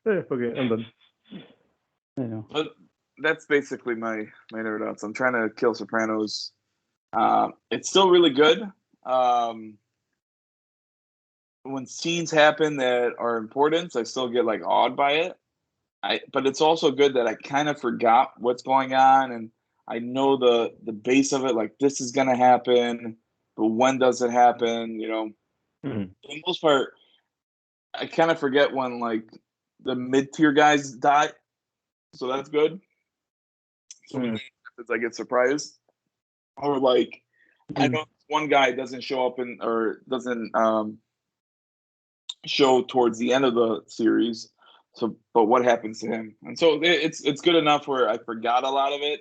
Okay, I'm done. I know. But that's basically my nerd outs. I'm trying to kill Sopranos. It's still really good. When scenes happen that are important, I still get like awed by it. But it's also good that I kind of forgot what's going on, and I know the base of it. Like this is gonna happen, but when does it happen? You know, for the most part, I kind of forget when like the mid-tier guys die, so that's good. So when that happens, I get surprised. Or like, I know one guy doesn't show up or doesn't show towards the end of the series. So, but what happens to him? And so it's good enough where I forgot a lot of it,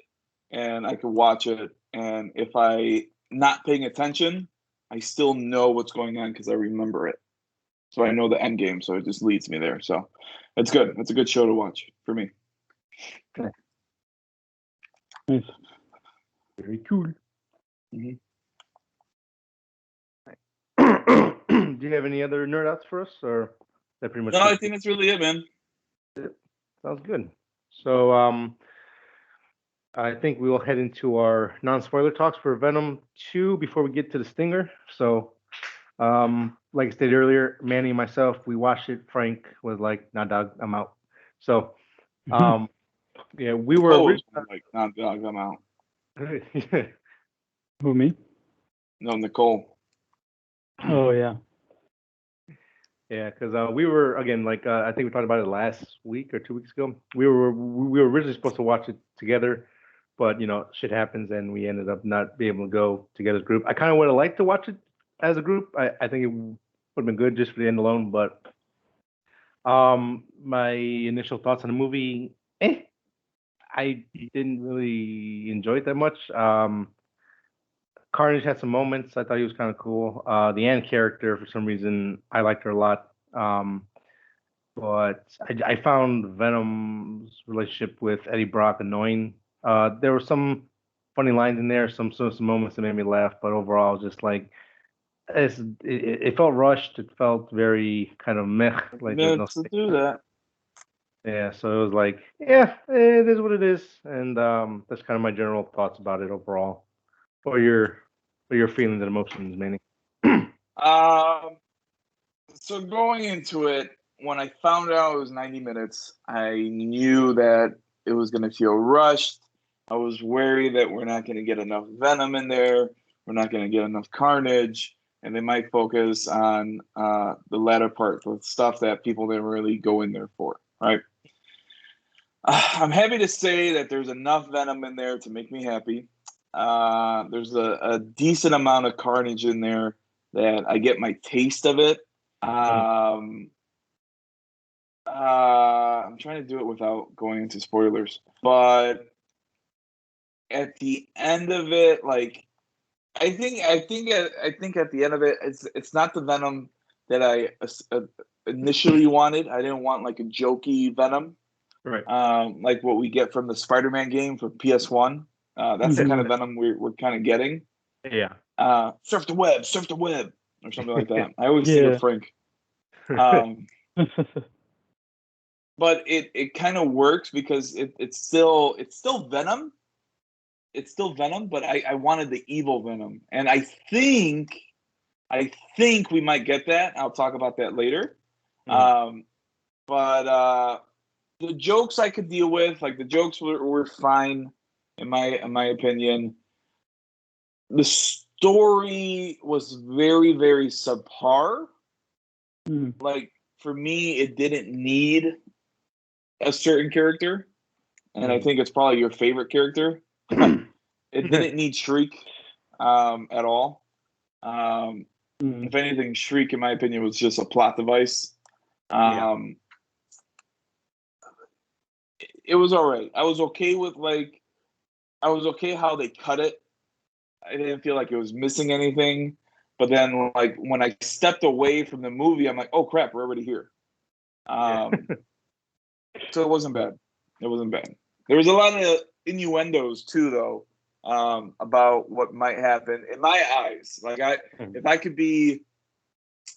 and I could watch it. And if I not paying attention, I still know what's going on because I remember it. So I know the end game. So it just leads me there. So it's good. It's a good show to watch for me. Nice. Very cool. Mm-hmm. Do you have any other nerd outs for us, or is that pretty much? No, I think that's really it, man. Sounds good. So, I think we will head into our non-spoiler talks for Venom 2 before we get to the Stinger. So, like I stated earlier, Manny and myself, we watched it. Frank was like, "Nah, dog, I'm out." So, yeah, we were like, nah, dog, I'm out. Who, me? No, Nicole. Oh yeah. Yeah, because we were again like I think we talked about it last week or 2 weeks ago. We were originally supposed to watch it together, but shit happens and we ended up not being able to go together as a group. I kind of would have liked to watch it as a group. I think it would have been good just for the end alone. But my initial thoughts on the movie, I didn't really enjoy it that much. Carnage had some moments. I thought he was kind of cool. The Anne character, for some reason, I liked her a lot. But I found Venom's relationship with Eddie Brock annoying. There were some funny lines in there, some moments that made me laugh, but overall, just like it felt rushed. It felt very kind of meh. Like there's no. To do that. Yeah, so it was like, yeah, it is what it is, and that's kind of my general thoughts about it overall. What are your feelings and emotions, Manny? So going into it, when I found out it was 90 minutes, I knew that it was going to feel rushed. I was worried that we're not going to get enough Venom in there. We're not going to get enough Carnage, and they might focus on the latter part, the stuff that people didn't really go in there for, right? I'm happy to say that there's enough Venom in there to make me happy. There's a decent amount of Carnage in there that I get my taste of it. I'm trying to do it without going into spoilers, but at the end of it, like I think at the end of it, it's not the Venom that I initially wanted. I didn't want like a jokey Venom, Right? like what we get from the Spider-Man game for PS1. That's the kind of Venom we're kind of getting. Yeah. Surf the web, or something like that. I always think of Frank. But it kind of works because it's still Venom. It's still Venom, but I wanted the evil Venom, and I think we might get that. I'll talk about that later. But the jokes I could deal with, like the jokes were fine in my opinion. The story was very, very subpar. Like for me, it didn't need a certain character, and I think it's probably your favorite character. It didn't need Shriek at all. If anything, Shriek, in my opinion, was just a plot device. It was all right. I was okay how they cut it. I didn't feel like it was missing anything. But then, like, when I stepped away from the movie, I'm like, oh, crap, we're already here. So it wasn't bad. There was a lot of innuendos, too, though, about what might happen in my eyes. Like, if I could be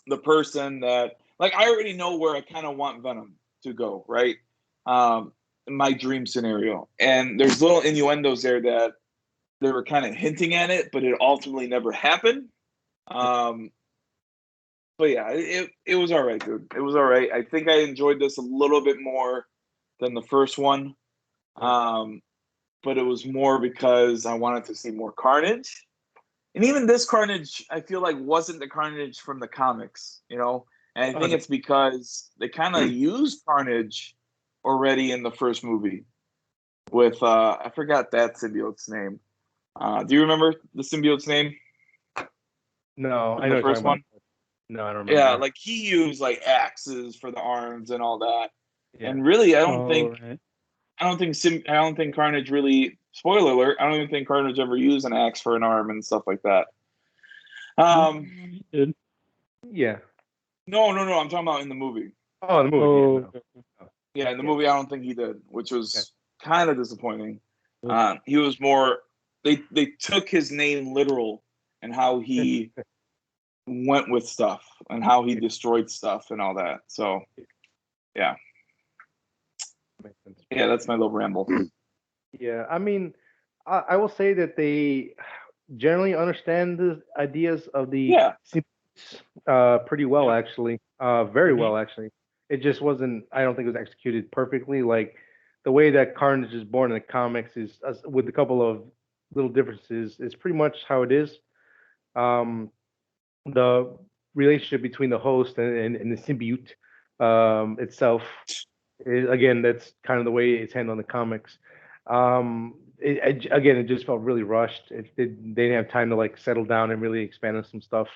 the person that, like, I already know where I kind of want Venom to go, right? In my dream scenario. And there's little innuendos there that they were kind of hinting at it, but it ultimately never happened. But yeah, it was all right, dude. It was all right. I think I enjoyed this a little bit more than the first one. But it was more because I wanted to see more Carnage. And even this Carnage, I feel like wasn't the Carnage from the comics, And I think it's because they kind of used Carnage already in the first movie with I forgot that symbiote's name. Do you remember the symbiote's name? No, I In know the what you're first talking one? about. No, I don't Yeah, remember. like he used like axes for the arms and all that. Yeah. And really, I Oh, right. don't think Carnage really. Spoiler alert! I don't even think Carnage ever used an axe for an arm and stuff like that. He did. Yeah. No. I'm talking about in the movie. Oh, the movie. Oh, Yeah, no. Yeah, in the Yeah. movie, I don't think he did, which Okay. was kind of disappointing. Yeah. He was more. They took his name literal and how he went with stuff and how he destroyed stuff and all that. So, yeah, Makes sense. yeah, that's my little ramble. Yeah, I mean, I will say that they generally understand the ideas of the Yeah. sequence, pretty well, Yeah. actually. Very Mhm. well, actually. It just wasn't, I don't think it was executed perfectly. Like the way that Carnage is born in the comics is, with a couple of little differences, is pretty much how it is. Um, the relationship between the host and the symbiote itself is, again, that's kind of the way it's handled in the comics. Again, it just felt really rushed. They didn't have time to like settle down and really expand on some stuff.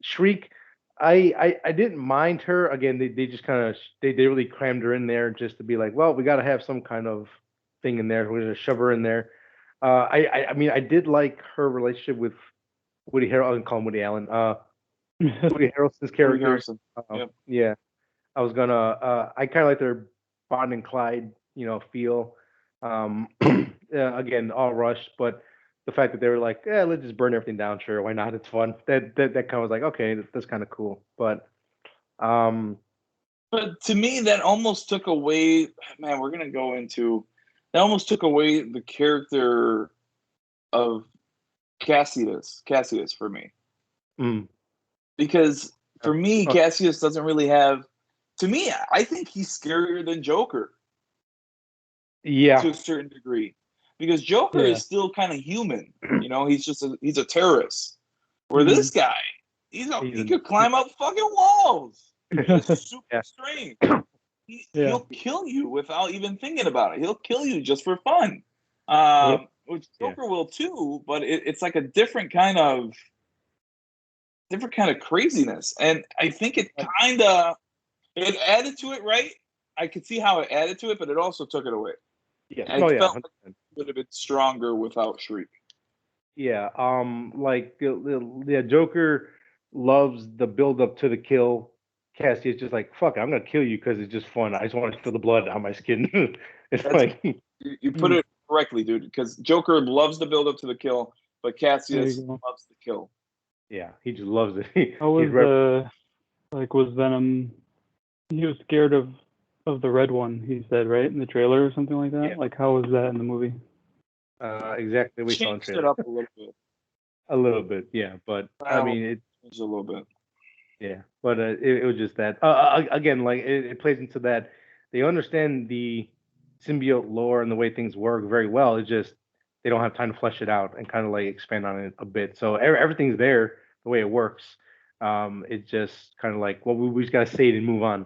Shriek, I didn't mind her. Again, they just kind of they really crammed her in there just to be like, well, we got to have some kind of thing in there. We're gonna shove her in there. I mean, I did like her relationship with Woody Harrelson. I didn't call him Woody Allen. Woody Harrelson's Woody character. Harrelson. Uh, Yep. yeah, I was gonna. I kind of like their Bond and Clyde, feel. Yeah, again, all rushed, but the fact that they were like, yeah, let's just burn everything down. Sure, why not? It's fun. That kind of was like, okay, that's kind of cool. But um, But to me, that almost took away. Man, we're gonna go into. That almost took away the character of Cassius for me. mm, Because for me, oh, Cassius doesn't really have. To me, I think he's scarier than Joker yeah, to a certain degree, because Joker Yeah. is still kind of human. He's a terrorist. Where Mhm. this guy, he could climb up fucking walls. He's super yeah, strange. Yeah. He'll kill you without even thinking about it. He'll kill you just for fun. Yep. Which Yeah. Joker will too, but it's like a different kind of craziness. And I think it added to it, right? I could see how it added to it, but it also took it away. yeah. I Oh yeah, felt 100%. like it would have been stronger without Shriek. Yeah, like the Joker loves the build up to the kill. Cassie is just like, fuck it, I'm gonna kill you because it's just fun. I just want to feel the blood on my skin. It's That's like, you put it correctly, dude. Because Joker loves the build up to the kill, but There Cassius you go. loves the kill. yeah, he just loves it. He's How was was Venom? He was scared of the red one. He said, right, in the trailer or something like that. Yeah. Like, how was that in the movie? Exactly what we saw in Changed it trailer. up a little bit. A little bit, yeah, but I mean, Changed a little bit. yeah, but it was just that. Again, like it plays into that. They understand the symbiote lore and the way things work very well. It's just they don't have time to flesh it out and kind of like expand on it a bit. So everything's there the way it works. It's just kind of like, well, we just gotta say it and move on.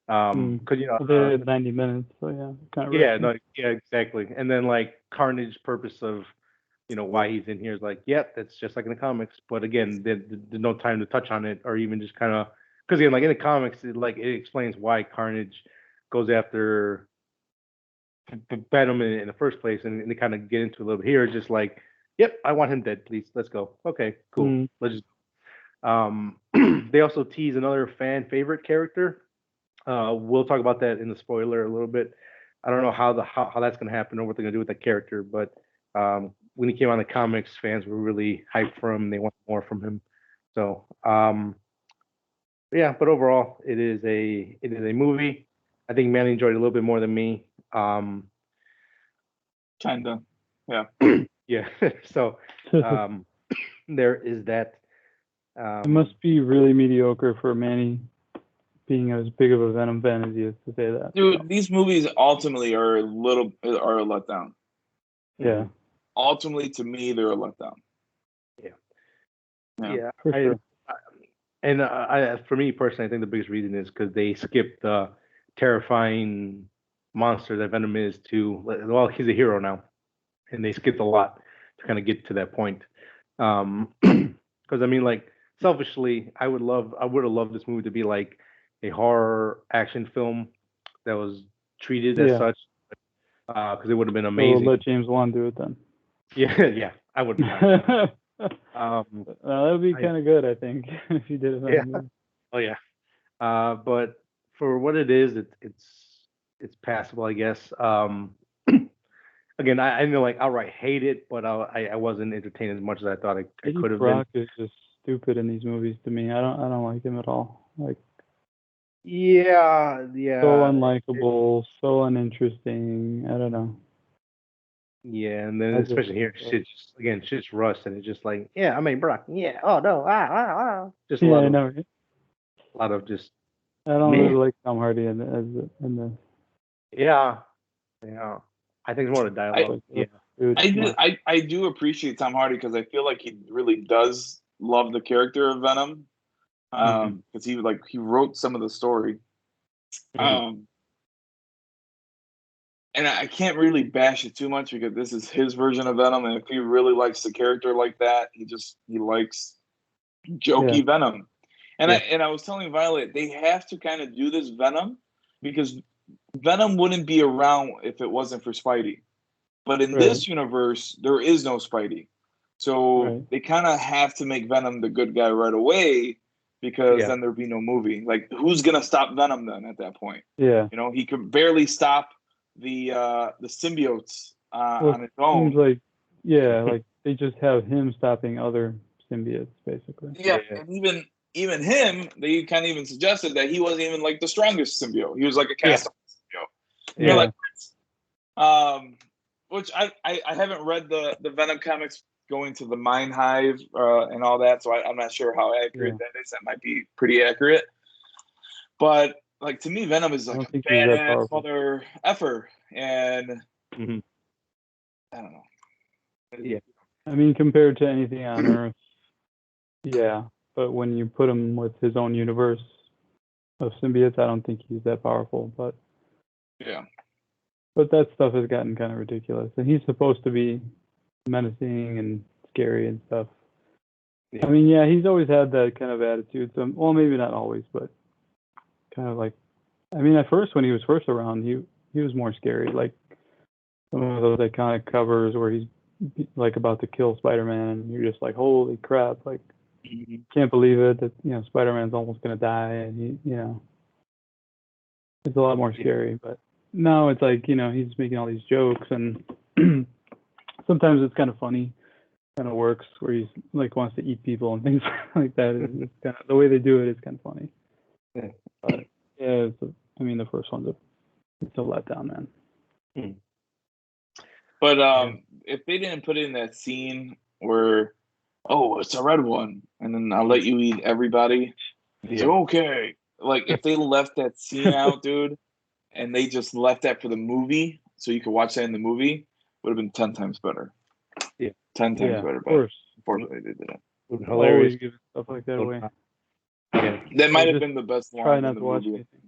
Because Well, they had 90 minutes, so yeah, kind of. yeah, no, yeah, exactly. And then like Carnage purpose of why he's in here is like, yep, that's just like in the comics. But again, there's no time to touch on it or even just kind of because again, like in the comics, it explains why Carnage goes after Venom in the first place, and they kind of get into a little bit here. It's just like, yep, I want him dead, please. Let's go. Okay, cool. Let's just. They also tease another fan favorite character. We'll talk about that in the spoiler a little bit. I don't know how that's going to happen or what they're going to do with that character, but when he came on the comics, fans were really hyped for him. They want more from him. So yeah, but overall, it is a movie. I think Manny enjoyed it a little bit more than me. Kinda. Yeah. Yeah. So there is that. It must be really mediocre for Manny being as big of a Venom fan as he is to say that. Dude, these movies ultimately are a letdown. Yeah. Ultimately, to me, they're a letdown. Yeah. For sure. For me personally, I think the biggest reason is because they skipped the terrifying monster that Venom is to. Well, he's a hero now. and they skipped a lot to kind of get to that point. Because I mean, like selfishly, I would have loved this movie to be like a horror action film that was treated as Yeah. such, because it would have been So we'll amazing. let James Wan do it then. Yeah, yeah, I wouldn't mind. That would be kind of good, I think, if you did it. Yeah. Oh yeah. But for what it is, it's passable, I guess. Again, I didn't like outright hate it, but I wasn't entertained as much as I thought I could have been. Brock is just stupid in these movies to me. I don't like him at all. Like, Yeah, so yeah, unlikable, so uninteresting. I don't know. yeah, and then I just- especially here, shit's rust, and it's just like, yeah, I mean, Brock, yeah, oh no, just a Yeah, lot I of know. Right? a lot of just, I don't Man. really like Tom Hardy in this. yeah, yeah. I think it's more the dialogue. Like, Yeah, dude, I do appreciate Tom Hardy because I feel like he really does love the character of Venom. Because he wrote some of the story. And I can't really bash it too much because this is his version of Venom, and if he really likes the character like that, he likes jokey Venom. And I was telling Violet, they have to kind of do this Venom because Venom wouldn't be around if it wasn't for Spidey. But in this universe, there is no Spidey. So they kind of have to make Venom the good guy right away because then there'd be no movie. Like, who's going to stop Venom then at that point? Yeah. You know, he could barely stop the symbiotes on his own. Seems like, like they just have him stopping other symbiotes, basically. Yeah, and even him, they kind of even suggested that he wasn't even like the strongest symbiote. He was like a cast symbiote. Yeah. Which I haven't read the Venom comics going to the Mind Hive and all that, so I'm not sure how accurate that is. That might be pretty accurate. But like, to me, Venom is like a badass mother effer, and I don't know. Yeah. I mean, compared to anything on Earth, but when you put him with his own universe of symbiotes, I don't think he's that powerful. But that stuff has gotten kind of ridiculous, and he's supposed to be menacing and scary and stuff. I mean, he's always had that kind of attitude. So, well, maybe not always, but kind of like, I mean, at first when he was first around, he was more scary. Like some of those iconic covers where he's like about to kill Spider-Man, and you're just like, holy crap! Like, can't believe it that Spider-Man's almost gonna die, and it's a lot more scary. But now it's like he's making all these jokes, and sometimes it's kind of funny. Kind of works where he's like wants to eat people and things like that. It's kind of, the way they do it is kind of funny. But I mean, the first one's it's a letdown, man. But if they didn't put in that scene where, oh, it's a red one, and then I'll let you eat everybody, it's okay. Like, if they left that scene out, dude, and they just left that for the movie, so you could watch that in the movie, would have been 10 times better. 10 times better. But unfortunately, they didn't. Hilarious. Giving stuff like that away. That might have been the best line. Try not to watch anything.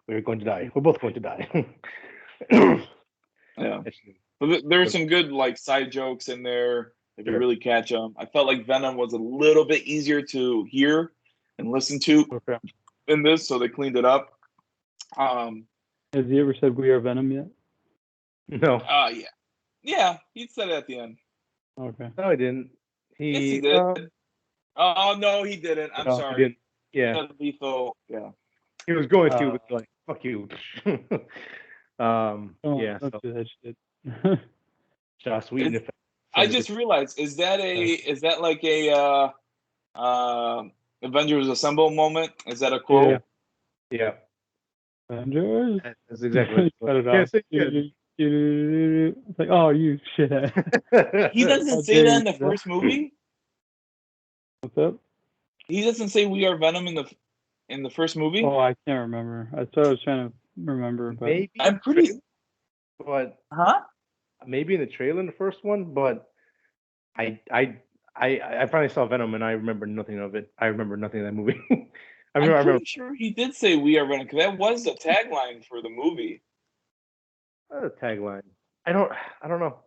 We're going to die. We're both going to die. But there's some good like side jokes in there if you really catch them. I felt like Venom was a little bit easier to hear and listen to in this, so they cleaned it up. Has he ever said "We are Venom" yet? No. Yeah, he said it at the end. Okay. No, he didn't. Yes, he did. Oh no, he didn't. I'm sorry. He didn't. Yeah. Lethal. Yeah. He was going to, but like, fuck you. Don't do that shit. Joss Whedon. I just realized, is that like a Avengers Assemble moment? Is that a quote? Yeah. Avengers. That's exactly what it is. It's like, oh, you shithead. He doesn't say that in the first movie. What's up? He doesn't say "We are Venom" in the first movie. Oh, I can't remember. That's what I was trying to remember. But maybe I'm pretty. But maybe in the trailer in the first one, but I finally saw Venom and I remember nothing of it. I remember nothing of that movie. I'm pretty sure he did say "We are Venom" because that was the tagline for the movie. The tagline. I don't know.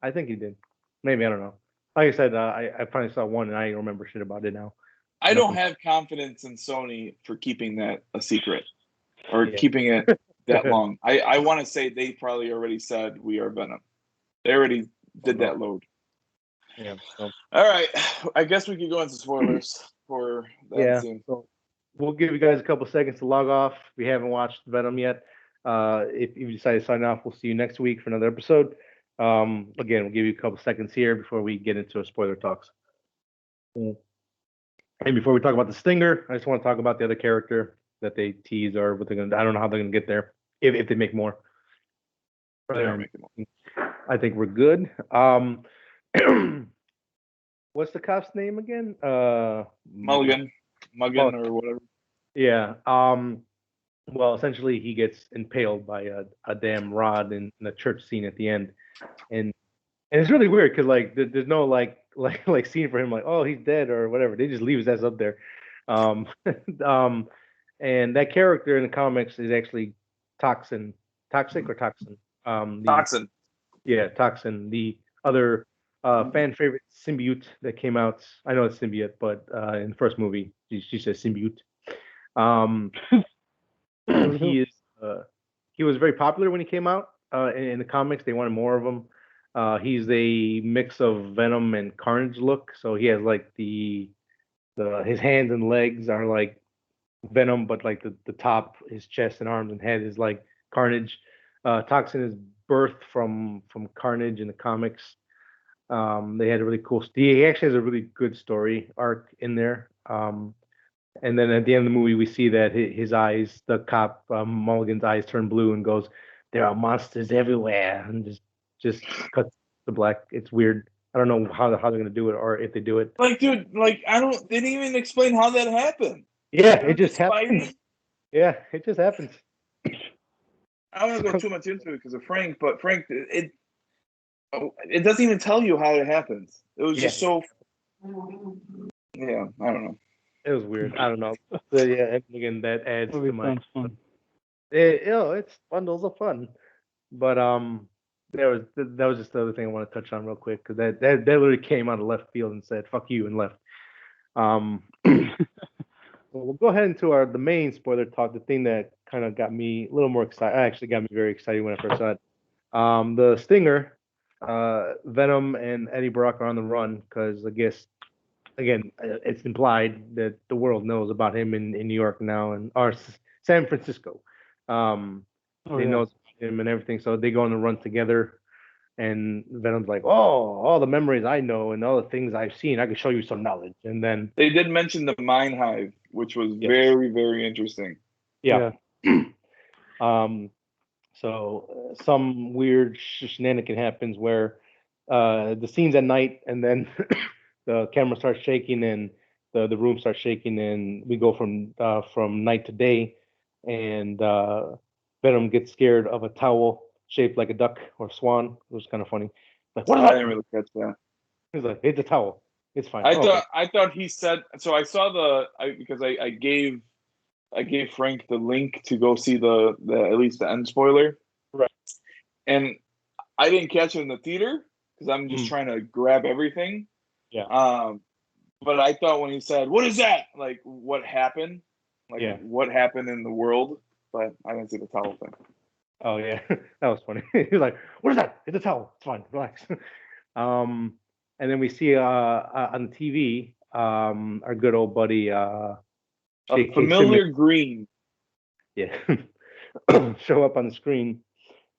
I think he did. Maybe I don't know. Like I said, I finally saw one and I don't remember shit about it now. I don't Nothing. have confidence in Sony for keeping that a secret or Yeah. keeping it that long. I want to say they probably already said we are Venom. They already did that load. Yeah. So, All right. I guess we could go into spoilers for that yeah. scene. So we'll give you guys a couple seconds to log off. If you haven't watched Venom yet, if you decide to sign off, we'll see you next week for another episode. Again, we'll give you a couple seconds here before we get into a spoiler talks. And before we talk about the Stinger, I just want to talk about the other character that they tease or what they're gonna. I don't know how they're gonna get there if they make more. They are making more. I think we're good. What's the cop's name again? Mulligan or whatever. Yeah. Well, essentially, he gets impaled by a damn rod in the church scene at the end, and it's really weird because like there's no like scene for him like, oh, he's dead or whatever. They just leave his ass up there. Um, and that character in the comics is actually toxic or toxin. Toxin. Yeah, toxin. The other fan favorite symbiote that came out. I know it's symbiote, but in the first movie, she says symbiote. Um, he is he was very popular when he came out in the comics. They wanted more of him. He's a mix of Venom and Carnage look. So he has like the his hands and legs are like Venom, but like the top, his chest and arms and head is like Carnage. Toxin is birthed from Carnage in the comics. They had a really cool. He actually has a really good story arc in there. And then at the end of the movie, we see that his eyes, the cop Mulligan's eyes, turn blue and goes, "There are monsters everywhere," and just cuts the black. It's weird. I don't know how they're gonna do it or if they do it. Like, dude, like I don't. They didn't even explain how that happened. Yeah, it just happens. Spidey. Yeah, it just happens. I don't want to go too much into it because of Frank, but Frank, it doesn't even tell you how it happens. It was just so. Yeah, I don't know. It was weird. I don't know. So yeah, and again, that adds to my. Fun. It's bundles of fun, but that was just the other thing I want to touch on real quick because that literally came out of left field and said "fuck you" and left. Well, we'll go ahead into the main spoiler talk. The thing that kind of got me a little more excited. Actually, got me very excited when I first saw it. The Stinger, Venom and Eddie Brock are on the run because I guess again it's implied that the world knows about him in New York now or San Francisco. They know him and everything, so they go on the run together. And Venom's like, "Oh, all the memories I know and all the things I've seen, I can show you some knowledge." And then they did mention the Mind Hive, which was very, very interesting. Yeah. So some weird shenanigan happens where the scene's at night, and then the camera starts shaking, and the room starts shaking, and we go from night to day, and Venom gets scared of a towel shaped like a duck or swan. It was kind of funny. Like, what is I that? didn't really catch that. He's like, it's a towel. It's fine. I thought he said so. I saw because I gave Frank the link to go see the at least the end spoiler. Right. And I didn't catch it in the theater because I'm just trying to grab everything. Yeah. But I thought when he said, "What is that?" Like, what happened? Like, what happened in the world? But I didn't see the towel thing. Oh yeah, that was funny. He's like, "What is that? It's a towel. It's fine. Relax." And then we see on TV our good old buddy a familiar green. Yeah, show up on the screen.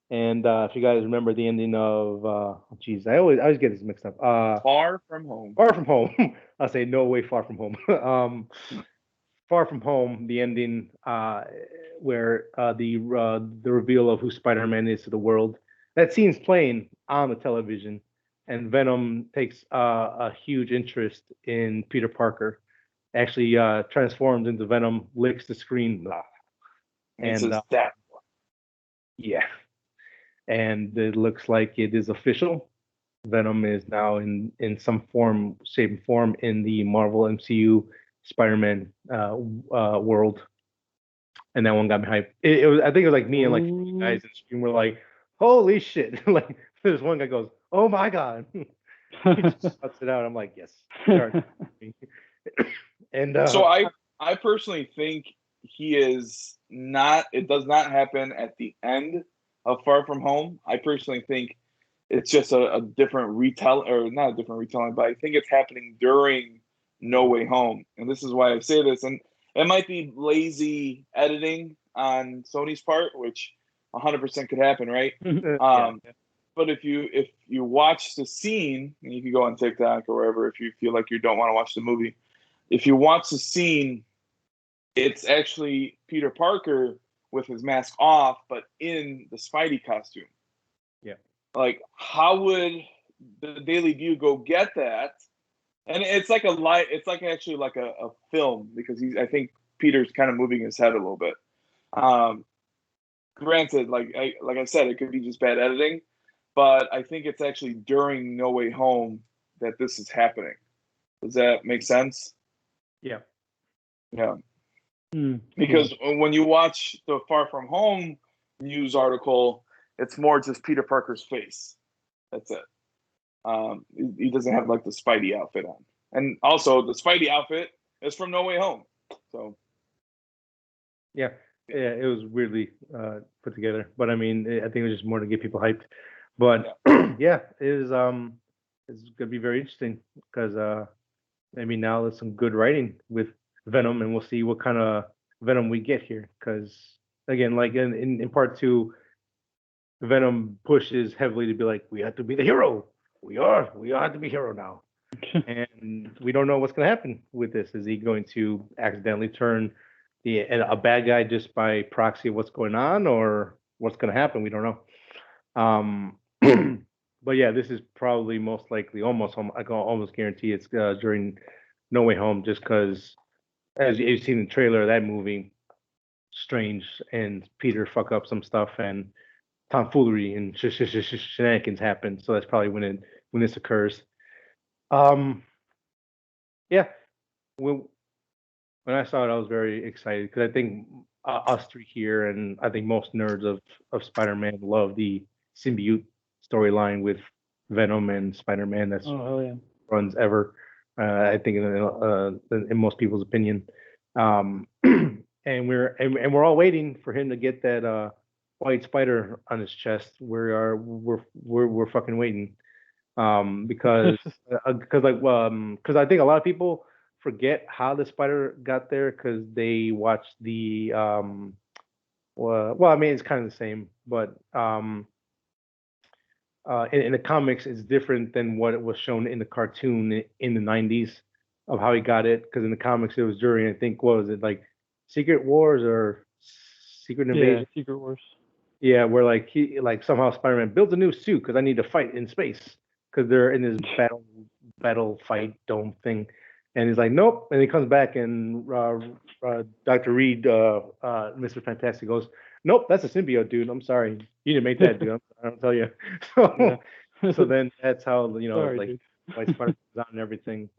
And if you guys remember the ending of, I always get this mixed up. Far From Home. Far From Home. I'll say No Way Far From Home. Far From Home, the ending where the reveal of who Spider-Man is to the world. That scene's playing on the television, and Venom takes a huge interest in Peter Parker. Actually, transforms into Venom, licks the screen, blah. And says that. Yeah. And it looks like it is official. Venom is now in some form, shape, and form in the Marvel MCU Spider-Man world, and that one got me hyped. It was, I think it was like me and like guys in the stream were like, holy shit. Like there's one guy goes, oh my God. He just cuts it out. I'm like, yes. And So I personally think he is not. It does not happen at the end of Far From Home. I personally think it's just a different retell, or not a different retelling, but I think it's happening during No Way Home, and this is why I say this. And it might be lazy editing on Sony's part, which 100% could happen, right? yeah. But if you watch the scene, and you can go on TikTok or wherever if you feel like you don't want to watch the movie, if you watch the scene, it's actually Peter Parker with his mask off, but in the Spidey costume. Yeah. Like, how would the Daily View go get that? And it's like it's like actually like a film, because I think Peter's kind of moving his head a little bit. Granted, like I said, it could be just bad editing, but I think it's actually during No Way Home that this is happening. Does that make sense? Yeah. Yeah. Because when you watch the Far From Home news article, it's more just Peter Parker's face. That's it. He doesn't have like the Spidey outfit on, and also the Spidey outfit is from No Way Home. So yeah, it was weirdly put together, but I mean, I think it was just more to get people hyped. But yeah, it is it's gonna be very interesting because maybe now there's some good writing with Venom, and we'll see what kind of Venom we get here. Because again, like in part two, Venom pushes heavily to be like, we have to be the hero. We have to be hero now. And we don't know what's going to happen with this. Is he going to accidentally turn a bad guy just by proxy of what's going on, or what's going to happen? We don't know. But yeah, this is probably most likely, I can almost guarantee it's during No Way Home, just because as you've seen the trailer of that movie, Strange and Peter fuck up some stuff, and tomfoolery and shenanigans happen. So that's probably when this occurs. Yeah, when I saw it, I was very excited because I think us three here, and I think most nerds of Spider-Man love the symbiote storyline with Venom and Spider-Man. That's runs ever. I think in most people's opinion. And we're all waiting for him to get that white spider on his chest. We're fucking waiting. Because I think a lot of people forget how the spider got there because they watched the well, I mean it's kind of the same, but in the comics it's different than what it was shown in the cartoon in the 90s of how he got it, because in the comics it was during, I think, what was it, like Secret Wars or Secret Invasion? Yeah, Secret Wars. Yeah, where like he like somehow Spider-Man builds a new suit because I need to fight in space because they're in this battle fight dome thing, and he's like, nope, and he comes back and Dr. Reed, Mr. Fantastic goes, nope, that's a symbiote, dude. I'm sorry, you didn't make that, dude. I don't tell you. So then that's how Sorry, like dude. White Spider comes out and everything.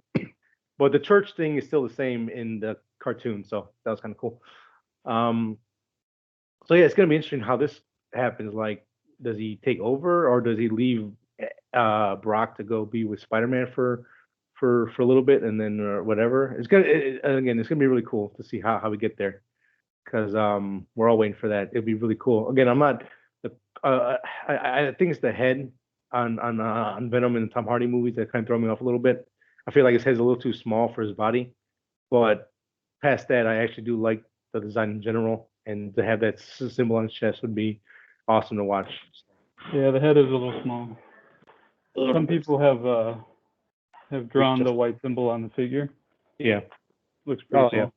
But the church thing is still the same in the cartoon, so that was kind of cool. So yeah, it's gonna be interesting how this happens. Like, does he take over or does he leave Brock to go be with Spider-Man for a little bit and then whatever? It's again, it's gonna be really cool to see how we get there, because we're all waiting for that. It'd be really cool. Again, I'm not the I think it's the head on Venom and the Tom Hardy movies that kind of throw me off a little bit. I feel like his head's a little too small for his body, but past that, I actually do like the design in general, and to have that symbol on his chest would be awesome to watch. Yeah, the head is a little small. Some people have drawn the white symbol on the figure. Yeah. Looks pretty cool. Yeah.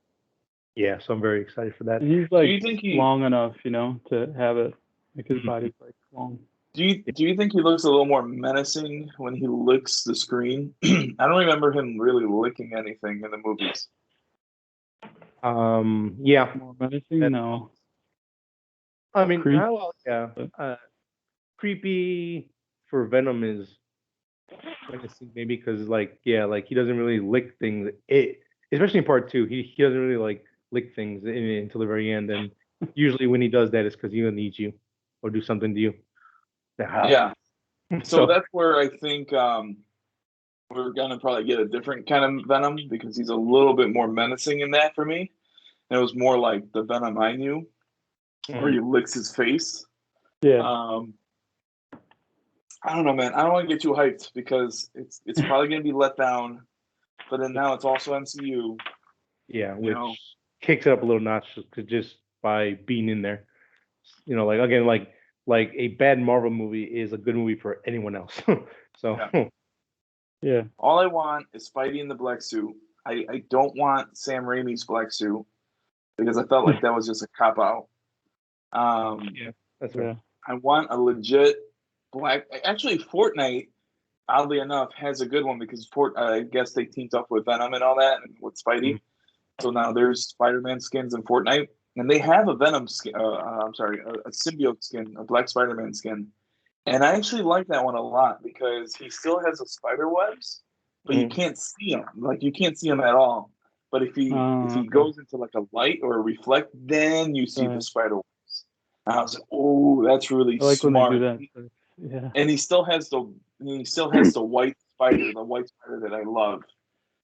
Yeah, so I'm very excited for that. And he's like long enough, to have it. Like his body's like long. Do you think he looks a little more menacing when he licks the screen? I don't remember him really licking anything in the movies. Yeah. More menacing? No. I mean, creepy for Venom is menacing, maybe because like he doesn't really lick things. Especially in part two, he doesn't really like lick things until the very end. And usually when he does that, it's because he needs you or do something to you. Yeah. So that's where I think we're gonna probably get a different kind of Venom because he's a little bit more menacing in that for me. And it was more like the Venom I knew, where he licks his face. Yeah. I don't know, man. I don't want to get too hyped because it's probably gonna be let down. But then now it's also MCU. Yeah, which kicks it up a little notch just by being in there. You know, like again, like a bad Marvel movie is a good movie for anyone else. So yeah. All I want is Spidey in the black suit. I don't want Sam Raimi's black suit because I felt like that was just a cop out. Yeah, that's right. I want a legit black. Actually, Fortnite, oddly enough, has a good one because I guess they teamed up with Venom and all that, and with Spidey. So now there's Spider-Man skins in Fortnite, and they have a Venom skin. I'm sorry, a symbiote skin, a black Spider-Man skin, and I actually like that one a lot because he still has the spider webs, but you can't see him. Like you can't see him at all. But if he goes into like a light or a reflect, then you see the spider webs. And I was like, oh, that's really smart. When they do that. Yeah. And he still has the white spider that I love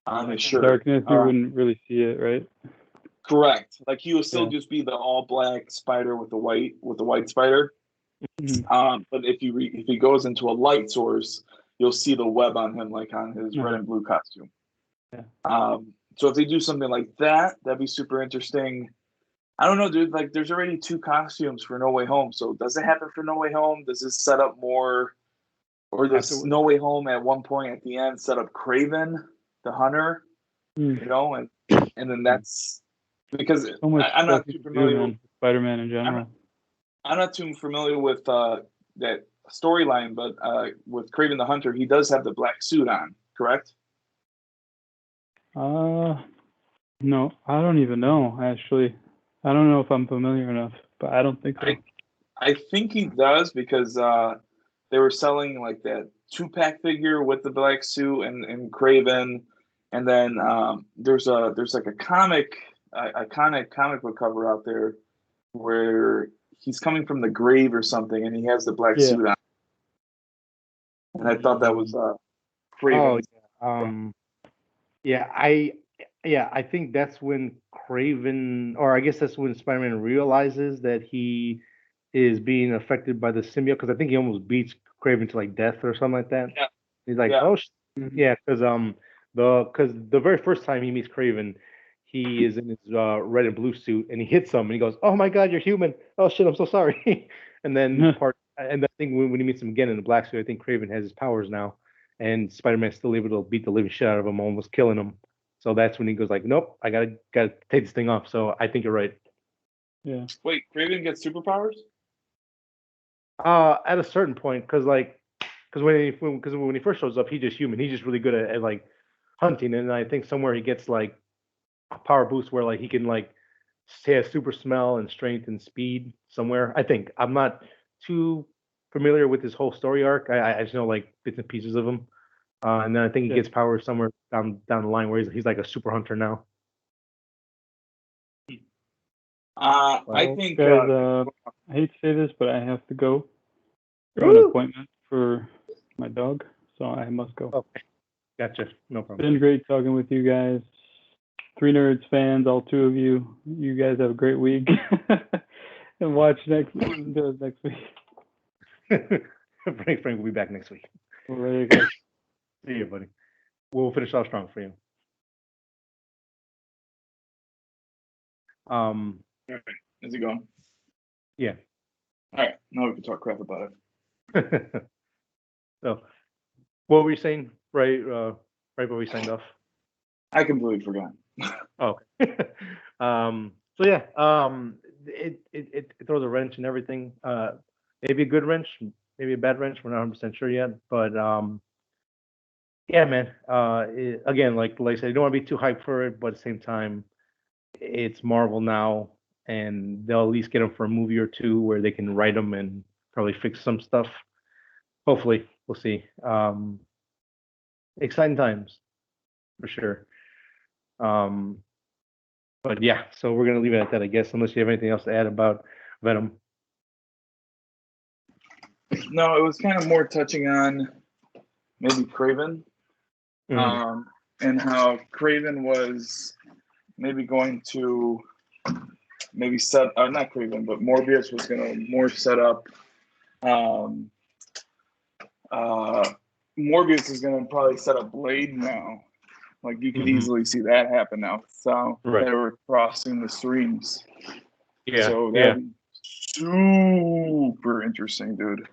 on his shirt. Darkness, you wouldn't really see it, right? Correct. Like he would still just be the all black spider with the white spider. But if he goes into a light source, you'll see the web on him, like on his red and blue costume. Yeah. So if they do something like that, that'd be super interesting. I don't know, dude. Like, there's already 2 costumes for No Way Home. So does it happen for No Way Home? Does this set up more, or does No Way Home at one point at the end set up Kraven, the hunter? You know, and then that's because I'm not too familiar with Spider-Man in general. I'm not too familiar with that storyline, but with Kraven the Hunter, he does have the black suit on, correct? No, I don't even know, actually. I don't know if I'm familiar enough, but I don't think so. I think he does because they were selling like that 2-pack figure with the black suit and Kraven, and then there's like a iconic comic book cover out there where he's coming from the grave or something, and he has the black suit on. And I thought that was Kraven. I think that's when Kraven, or I guess that's when Spider-Man realizes that he is being affected by the symbiote, because I think he almost beats Kraven to like death or something like that. Yeah. He's like, because the very first time he meets Kraven, he is in his red and blue suit, and he hits him, and he goes, "Oh my God, you're human! Oh shit, I'm so sorry." And then I think when he meets him again in the black suit, I think Kraven has his powers now, and Spider-Man's still able to beat the living shit out of him, almost killing him. So that's when he goes like, "Nope, I gotta take this thing off." So I think you're right. Yeah. Wait, Kraven gets superpowers? At a certain point, because when he first shows up, he's just human. He's just really good at like hunting, and I think somewhere he gets like a power boost where like he can like say a super smell and strength and speed somewhere. I think I'm not too familiar with his whole story arc. I just know like bits and pieces of him. And then I think he gets power somewhere down the line where he's like a super hunter now. I think guys, I hate to say this, but I have to go. I have an appointment for my dog, so I must go. Okay, gotcha. No problem. It's been great talking with you guys. 3 Nerds fans, all 2 of you. You guys have a great week. And watch next week. Frank will be back next week. Well, there you go. See you, buddy. We'll finish off strong for you. Is he going? Yeah. All right. Now we can talk crap about it. So, what were you saying? Right before we signed off. I completely forgot. Oh. So yeah. It throws a wrench in everything. Maybe a good wrench, maybe a bad wrench. We're not 100% sure yet, but yeah, man. Again, like I said, you don't want to be too hyped for it, but at the same time, it's Marvel now, and they'll at least get them for a movie or 2 where they can write them and probably fix some stuff. Hopefully, we'll see. Exciting times, for sure. But yeah, so we're gonna leave it at that, I guess, unless you have anything else to add about Venom. No, it was kind of more touching on maybe Craven, and how Craven was maybe going to maybe not Craven, but Morbius was going to more set up. Morbius is going to probably set up Blade now. Like you could easily see that happen now. So they were crossing the streams. Yeah. So that'd be super interesting, dude.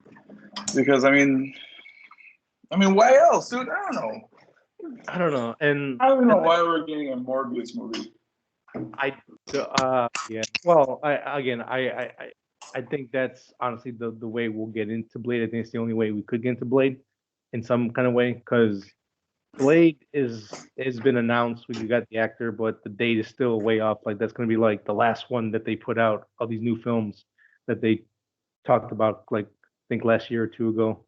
Because I mean, why else, dude? I don't know. And I don't know why we're getting a Morbius movie. Yeah. Well, I think that's honestly the way we'll get into Blade. I think it's the only way we could get into Blade in some kind of way, because Blade has been announced. We got the actor, but the date is still way off. Like that's going to be like the last one that they put out of these new films that they talked about, like I think last year or two ago.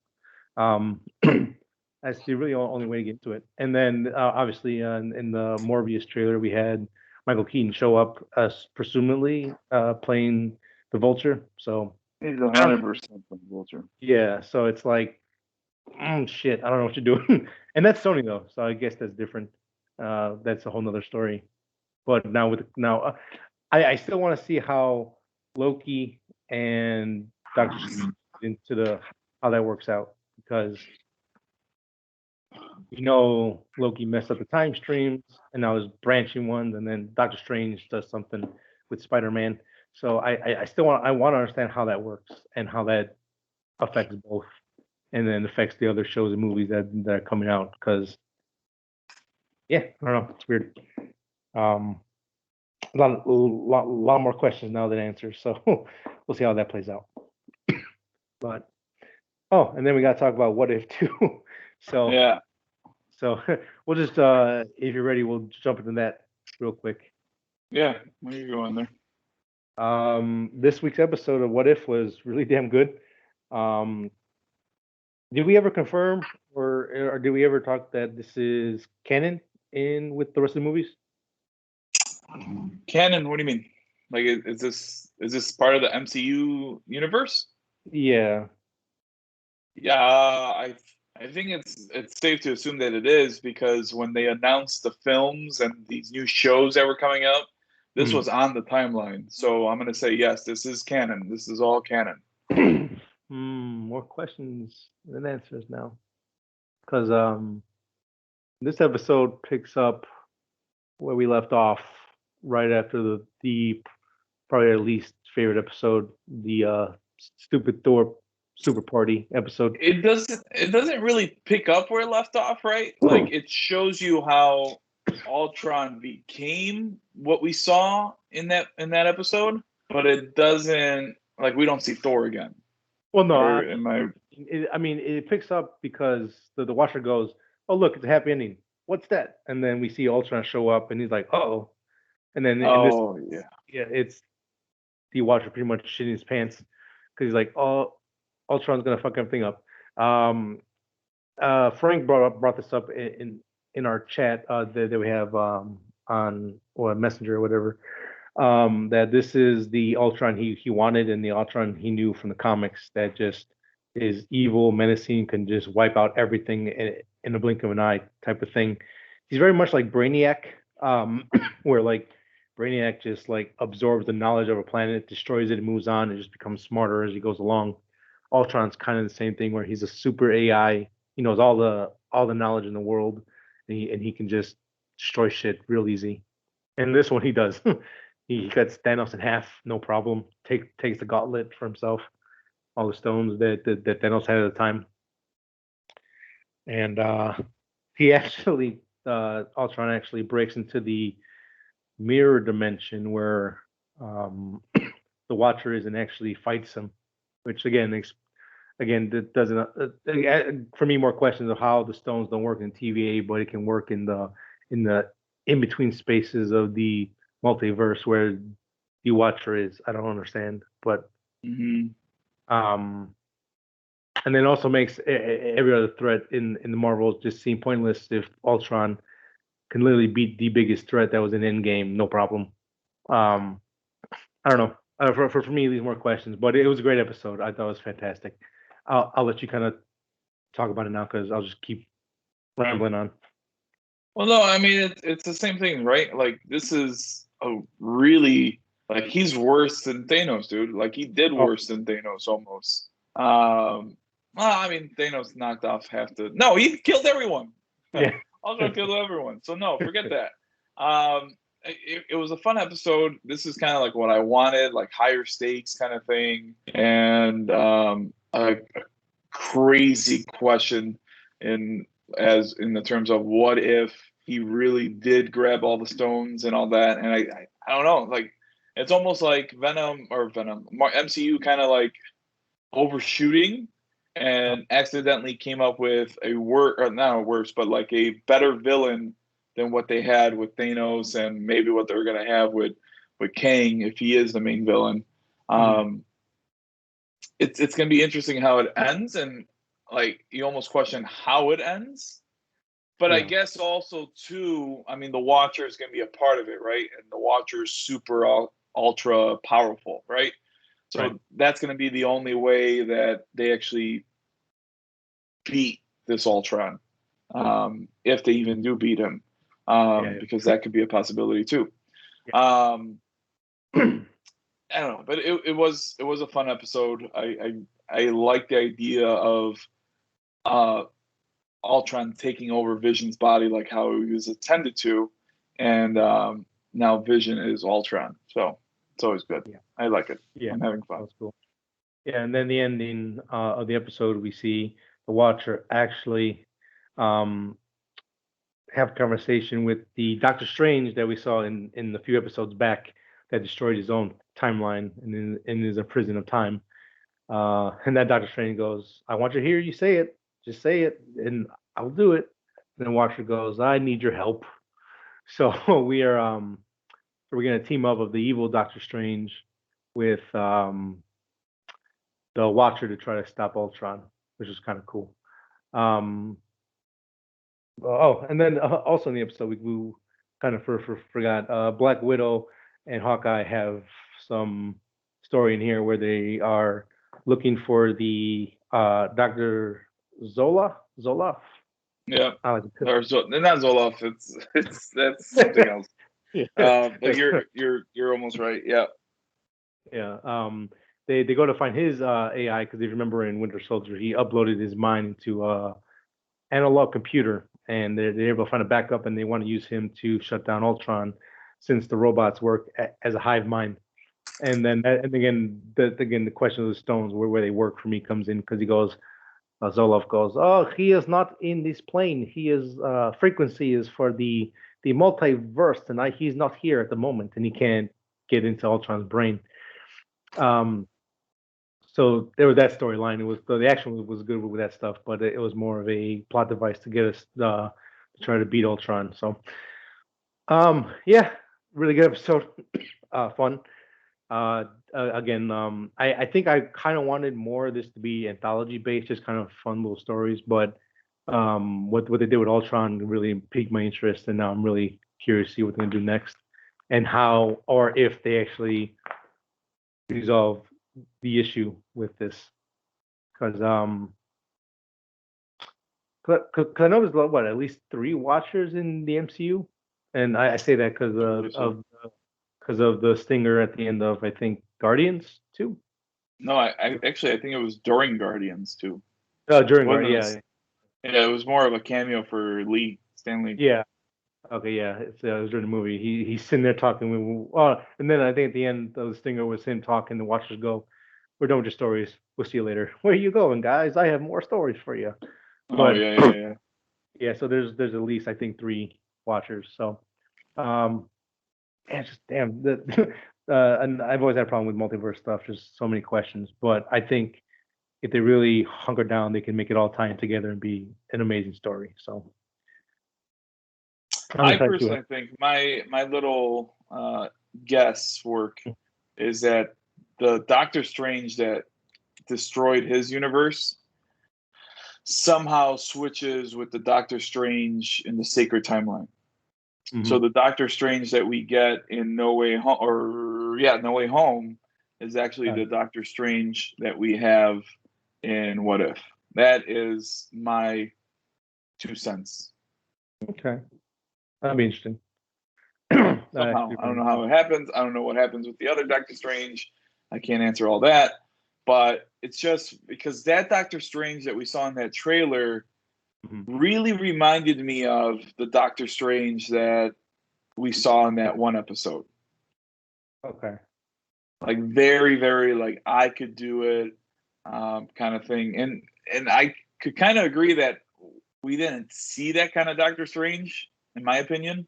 That's the really only way to get into it. And then obviously in the Morbius trailer, we had Michael Keaton show up, presumably playing the Vulture. So he's 100% the Vulture. Yeah, so it's like, shit, I don't know what you're doing. And that's Sony though, so I guess that's different. That's a whole nother story. But I still want to see how Loki and Doctor Strange into how that works out, because Loki messed up the time streams, and now there's branching ones, and then Doctor Strange does something with Spider-Man. So I want to understand how that works and how that affects both, and then affects the other shows and movies that are coming out. Because I don't know, it's weird. A lot more questions now than answers. So we'll see how that plays out. But and then we got to talk about What If too. So yeah. So we'll just, if you're ready, we'll jump into that real quick. Yeah, where are you going there? This week's episode of What If was really damn good. Did we ever confirm or did we ever talk that this is canon with the rest of the movies? Canon? What do you mean? Like, is this part of the MCU universe? Yeah. Yeah, I think it's safe to assume that it is, because when they announced the films and these new shows that were coming out, this was on the timeline. So I'm going to say, yes, this is canon. This is all canon. More questions than answers now. Because this episode picks up where we left off right after the probably our least favorite episode, the Stupid Thor Super Party episode. It doesn't really pick up where it left off, right? Like, it shows you how Ultron became what we saw in that episode, but it doesn't, like, we don't see Thor again. Well, no, it picks up because the Watcher goes, "Oh, look, it's a happy ending. What's that?" And then we see Ultron show up, and he's like, "Uh-oh." And then it's the Watcher pretty much shitting his pants because he's like, "Oh, Ultron's gonna fuck everything up." Frank brought this up in our chat that we have on Messenger or whatever. That this is the Ultron he wanted, and the Ultron he knew from the comics, that just is evil, menacing, can just wipe out everything in the blink of an eye type of thing. He's very much like Brainiac, where like Brainiac just like absorbs the knowledge of a planet, destroys it, and moves on, and just becomes smarter as he goes along. Ultron's kind of the same thing, where he's a super AI. He knows all the knowledge in the world, and he can just destroy shit real easy. And this one he does. He cuts Thanos in half, no problem. Takes the gauntlet for himself, all the stones that Thanos had at the time. And he actually, Ultron actually breaks into the mirror dimension where the Watcher is, and actually fights him, which again that doesn't for me more questions of how the stones don't work in TVA, but it can work in the in between spaces of the multiverse where the Watcher is. I don't understand, but and then also makes every other threat in the Marvels just seem pointless if Ultron can literally beat the biggest threat that was in Endgame, no problem. I don't know. For me, these more questions, but it was a great episode. I thought it was fantastic. I'll let you kind of talk about it now because I'll just keep rambling on. Well, no, I mean it's the same thing, right? Like this is a really like he's worse than Thanos, dude. Like he did worse than Thanos almost. Well, I mean Thanos knocked off half the. No, he killed everyone. Yeah. Also killed everyone. So no, forget that. It was a fun episode. This is kind of like what I wanted, like higher stakes kind of thing, and a crazy question in the terms of what if he really did grab all the stones and all that. And I don't know, like it's almost like Venom MCU kind of like overshooting and accidentally came up with not a worse, but like a better villain than what they had with Thanos and maybe what they're going to have with Kang if he is the main villain. It's going to be interesting how it ends, and like you almost question how it ends. But I guess also too, I mean, the Watcher is going to be a part of it, right? And the Watcher is super ultra powerful, right? So that's going to be the only way that they actually beat this Ultron, if they even do beat him, because that could be a possibility too. I don't know, but it was a fun episode. I like the idea of Ultron taking over Vision's body, like how he was intended to, and now Vision is Ultron. So it's always good. Yeah. I like it. Yeah, I'm having fun. That's cool. Yeah, and then the ending of the episode, we see the Watcher actually have a conversation with the Doctor Strange that we saw in the few episodes back that destroyed his own timeline and is a prison of time. And that Doctor Strange goes, "I want to hear you say it. Just say it, and I'll do it." And then Watcher goes, "I need your help." So we're gonna team up of the evil Doctor Strange with the Watcher to try to stop Ultron, which is kind of cool. And then also in the episode we kind of forgot Black Widow and Hawkeye have some story in here where they are looking for the Dr. Zoloff. Yeah, or they're not Zoloff. It's that's something else. But you're almost right. Yeah. Yeah. They go to find his AI because if you remember in Winter Soldier, he uploaded his mind into analog computer, and they're able to find a backup, and they want to use him to shut down Ultron, since the robots work as a hive mind. And then again the question of the stones where they work for me comes in because he goes. Zoloff goes, "Oh, he is not in this plane. He is frequency is for the multiverse, and he's not here at the moment, and he can't get into Ultron's brain." So there was that storyline. It was the action was good with that stuff, but it was more of a plot device to get us to try to beat Ultron. So, yeah, really good episode, fun. Again, I think I kind of wanted more of this to be anthology based, just kind of fun little stories. But what they did with Ultron really piqued my interest, and now I'm really curious to see what they're gonna do next, and how or if they actually resolve the issue with this. Because I know there's at least 3 Watchers in the MCU, and I say that because of the stinger at the end of I think Guardians 2. No, I actually think it was during Guardians 2. Oh, during Guardians, yeah. Yeah, it was more of a cameo for Stan Lee. Yeah. Okay, yeah, it was during the movie. He's sitting there talking with, and then I think at the end of the stinger was him talking. The Watchers go, "We're done with your stories. We'll see you later." "Where are you going, guys? I have more stories for you." But, yeah. Yeah, so there's at least I think 3 Watchers. So, just damn and I've always had a problem with multiverse stuff. Just so many questions, but I think if they really hunker down, they can make it all tie in together and be an amazing story. So. I personally think my little guesswork is that the Doctor Strange that destroyed his universe somehow switches with the Doctor Strange in the Sacred Timeline. Mm-hmm. So the Doctor Strange that we get in No Way Home is actually the Doctor Strange that we have in What If. That is my 2 cents. Okay, that'd be interesting. Somehow, I don't know how it happens. I don't know what happens with the other Doctor Strange. I can't answer all that. But it's just because that Doctor Strange that we saw in that trailer really reminded me of the Doctor Strange that we saw in that one episode. Okay. Like very, very like I could do it kind of thing. And I could kind of agree that we didn't see that kind of Doctor Strange, in my opinion.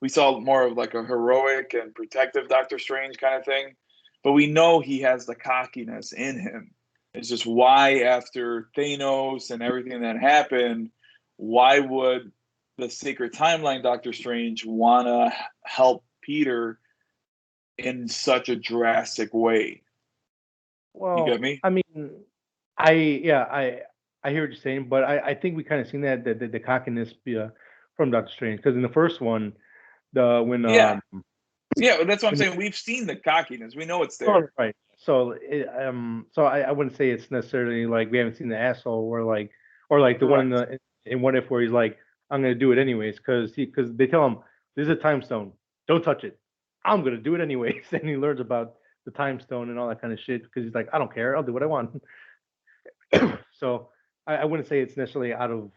We saw more of like a heroic and protective Doctor Strange kind of thing. But we know he has the cockiness in him. It's just why after Thanos and everything that happened, why would the Sacred Timeline Doctor Strange want to help Peter in such a drastic way? Well, you get me? I mean, I hear what you're saying, but I think we kind of seen that the cockiness from Doctor Strange, because in the first one, yeah, that's what I'm saying. We've seen the cockiness. We know it's there. Right. So so I wouldn't say it's necessarily like we haven't seen the asshole or like the one in What If where he's like, I'm gonna do it anyways, because they tell him this is a time stone, don't touch it. I'm gonna do it anyways, and he learns about the time stone and all that kind of shit because he's like, I don't care, I'll do what I want. So I wouldn't say it's necessarily out of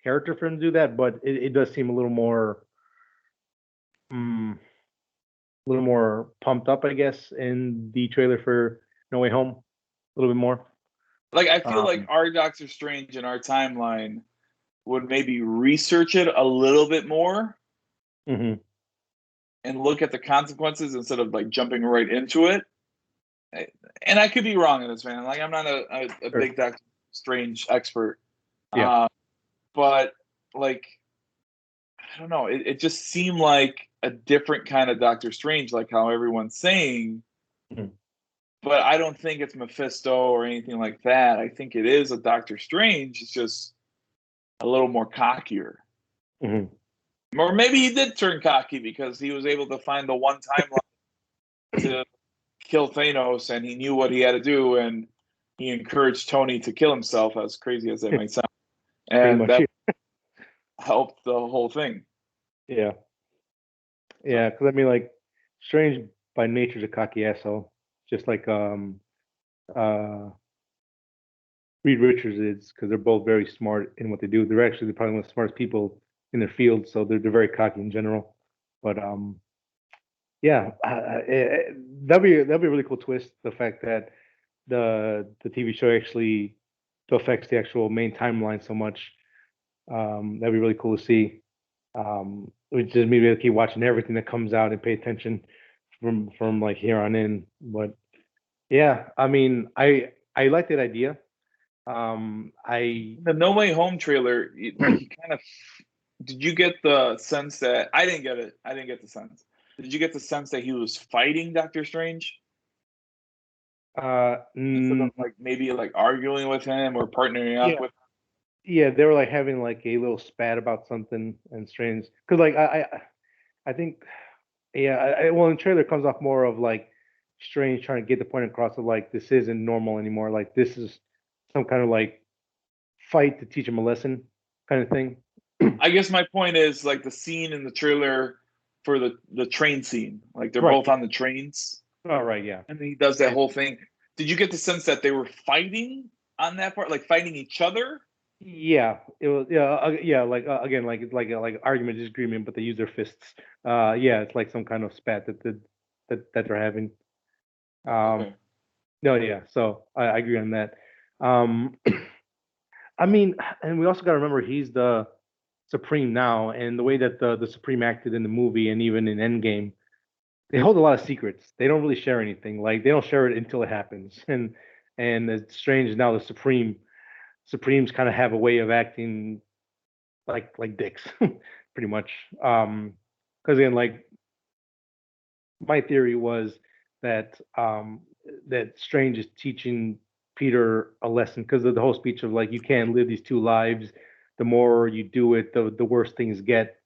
character for him to do that, but it does seem a little more pumped up, I guess, in the trailer for No Way Home, a little bit more. Like I feel like our Doctor Strange in our timeline would maybe research it a little bit more and look at the consequences instead of like jumping right into it. And I could be wrong in this, man. Like I'm not a big Doctor Strange expert. Yeah. But like I don't know, it just seemed like a different kind of Doctor Strange, like how everyone's saying. But I don't think it's Mephisto or anything like that. I think it is a Doctor Strange. It's just a little more cockier. Or maybe he did turn cocky because he was able to find the one timeline to kill Thanos, and he knew what he had to do, and he encouraged Tony to kill himself, as crazy as that might sound. And that helped the whole thing. Yeah. Yeah, because I mean, like, Strange by nature is a cocky asshole, just like Reed Richards is, because they're both very smart in what they do. They're actually probably one of the smartest people in their field, so they're very cocky in general. But yeah, that'd be a really cool twist. The fact that the TV show actually affects the actual main timeline so much, that'd be really cool to see. We just maybe keep watching everything that comes out and pay attention from like here on in. But yeah, I mean, I like that idea. The No Way Home trailer, he kind of, did you get the sense that I didn't get it? I didn't get the sense. Did you get the sense that he was fighting Doctor Strange? Instead of like maybe like arguing with him or partnering up with him? Yeah, they were like having like a little spat about something, and Strange, because like I think well, in the trailer it comes off more of like Strange trying to get the point across of like this isn't normal anymore, like this is some kind of like fight to teach him a lesson kind of thing. I guess my point is like the scene in the trailer for the train scene, like they're both on the trains. Oh right, yeah. And he does that whole thing. Did you get the sense that they were fighting on that part, like fighting each other? Yeah, it was. Yeah, like again, like it's like argument, disagreement, but they use their fists. Yeah, it's like some kind of spat that they're having. Okay. No, yeah. So I agree on that. I mean, and we also got to remember he's the Supreme now, and the way that the Supreme acted in the movie and even in Endgame, they hold a lot of secrets. They don't really share anything. Like they don't share it until it happens. And it's strange now the Supremes kind of have a way of acting like dicks, pretty much. Because again, like my theory was that that Strange is teaching Peter a lesson because of the whole speech of like you can't live these two lives. The more you do it, the worse things get,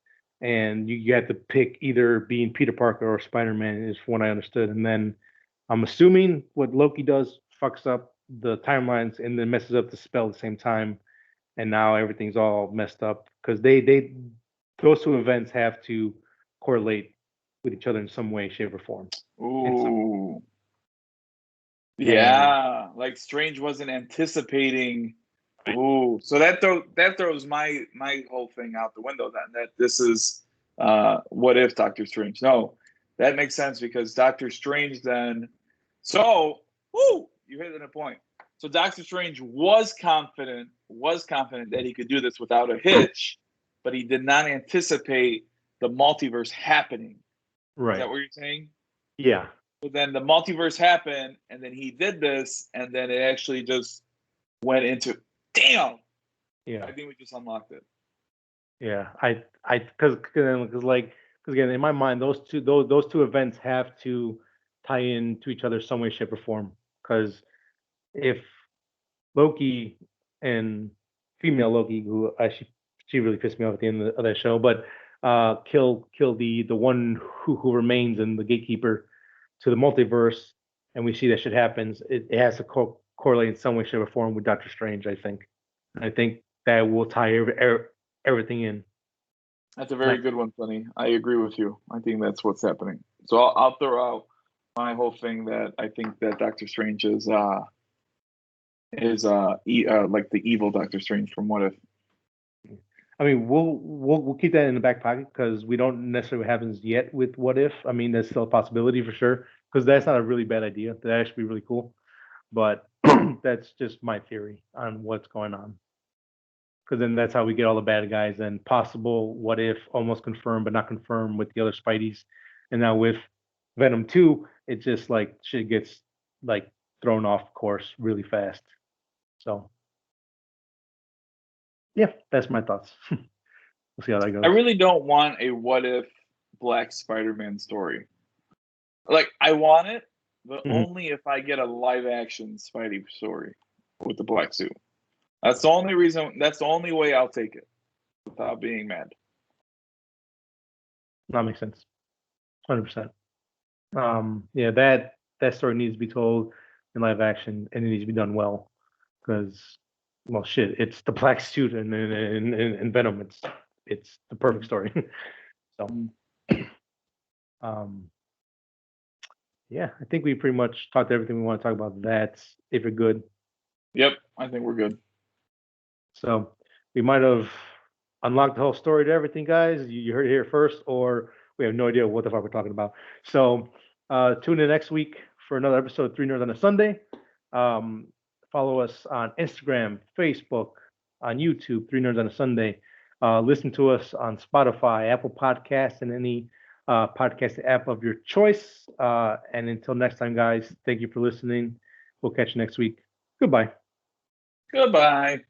and you have to pick either being Peter Parker or Spider-Man is from what I understood. And then I'm assuming what Loki does fucks up the timelines and then messes up the spell at the same time, and now everything's all messed up because those two events have to correlate with each other in some way, shape, or form. Ooh. Yeah, like Strange wasn't anticipating. Ooh, so that throws my whole thing out the window then. That this is what if Doctor Strange? No, that makes sense because Doctor Strange then. So, you hit a point. So Doctor Strange was confident that he could do this without a hitch, but he did not anticipate the multiverse happening. Right. Is that what you're saying? Yeah. So then the multiverse happened, and then he did this, and then it actually just went into damn. Yeah. I think we just unlocked it. Yeah. Because again, in my mind, those two events have to tie in to each other some way, shape, or form. Because if Loki and female Loki, who she really pissed me off at the end of that show, but kill the one who remains and the gatekeeper to the multiverse, and we see that shit happens, it has to correlate in some way, shape, or form with Doctor Strange. I think that will tie everything in. That's a very good one, Sonny. I agree with you. I think that's what's happening. So I'll throw out my whole thing that I think that Doctor Strange is like the evil Doctor Strange from What If. I mean, we'll keep that in the back pocket because we don't necessarily what happens yet with What If. I mean, there's still a possibility for sure because that's not a really bad idea. That actually be really cool, but that's just my theory on what's going on. Because then that's how we get all the bad guys and possible What If, almost confirmed but not confirmed with the other Spideys, and now with Venom 2, it just like shit gets like thrown off course really fast. So. Yeah, that's my thoughts. We'll see how that goes. I really don't want a What If Black Spider-Man story. Like, I want it, but only if I get a live-action Spidey story with the black suit. That's the only reason. That's the only way I'll take it without being mad. That makes sense. 100%. Yeah, that story needs to be told in live action, and it needs to be done well. Because, well, shit, it's the black suit and Venom. It's the perfect story. So, yeah, I think we pretty much talked everything we want to talk about. That if you're good. Yep, I think we're good. So we might have unlocked the whole story to everything, guys. You heard it here first, or we have no idea what the fuck we're talking about. So tune in next week for another episode of 3 Nerds on a Sunday. Follow us on Instagram, Facebook, on YouTube, 3 Nerds on a Sunday. Listen to us on Spotify, Apple Podcasts, and any podcast app of your choice. And until next time, guys, thank you for listening. We'll catch you next week. Goodbye. Goodbye.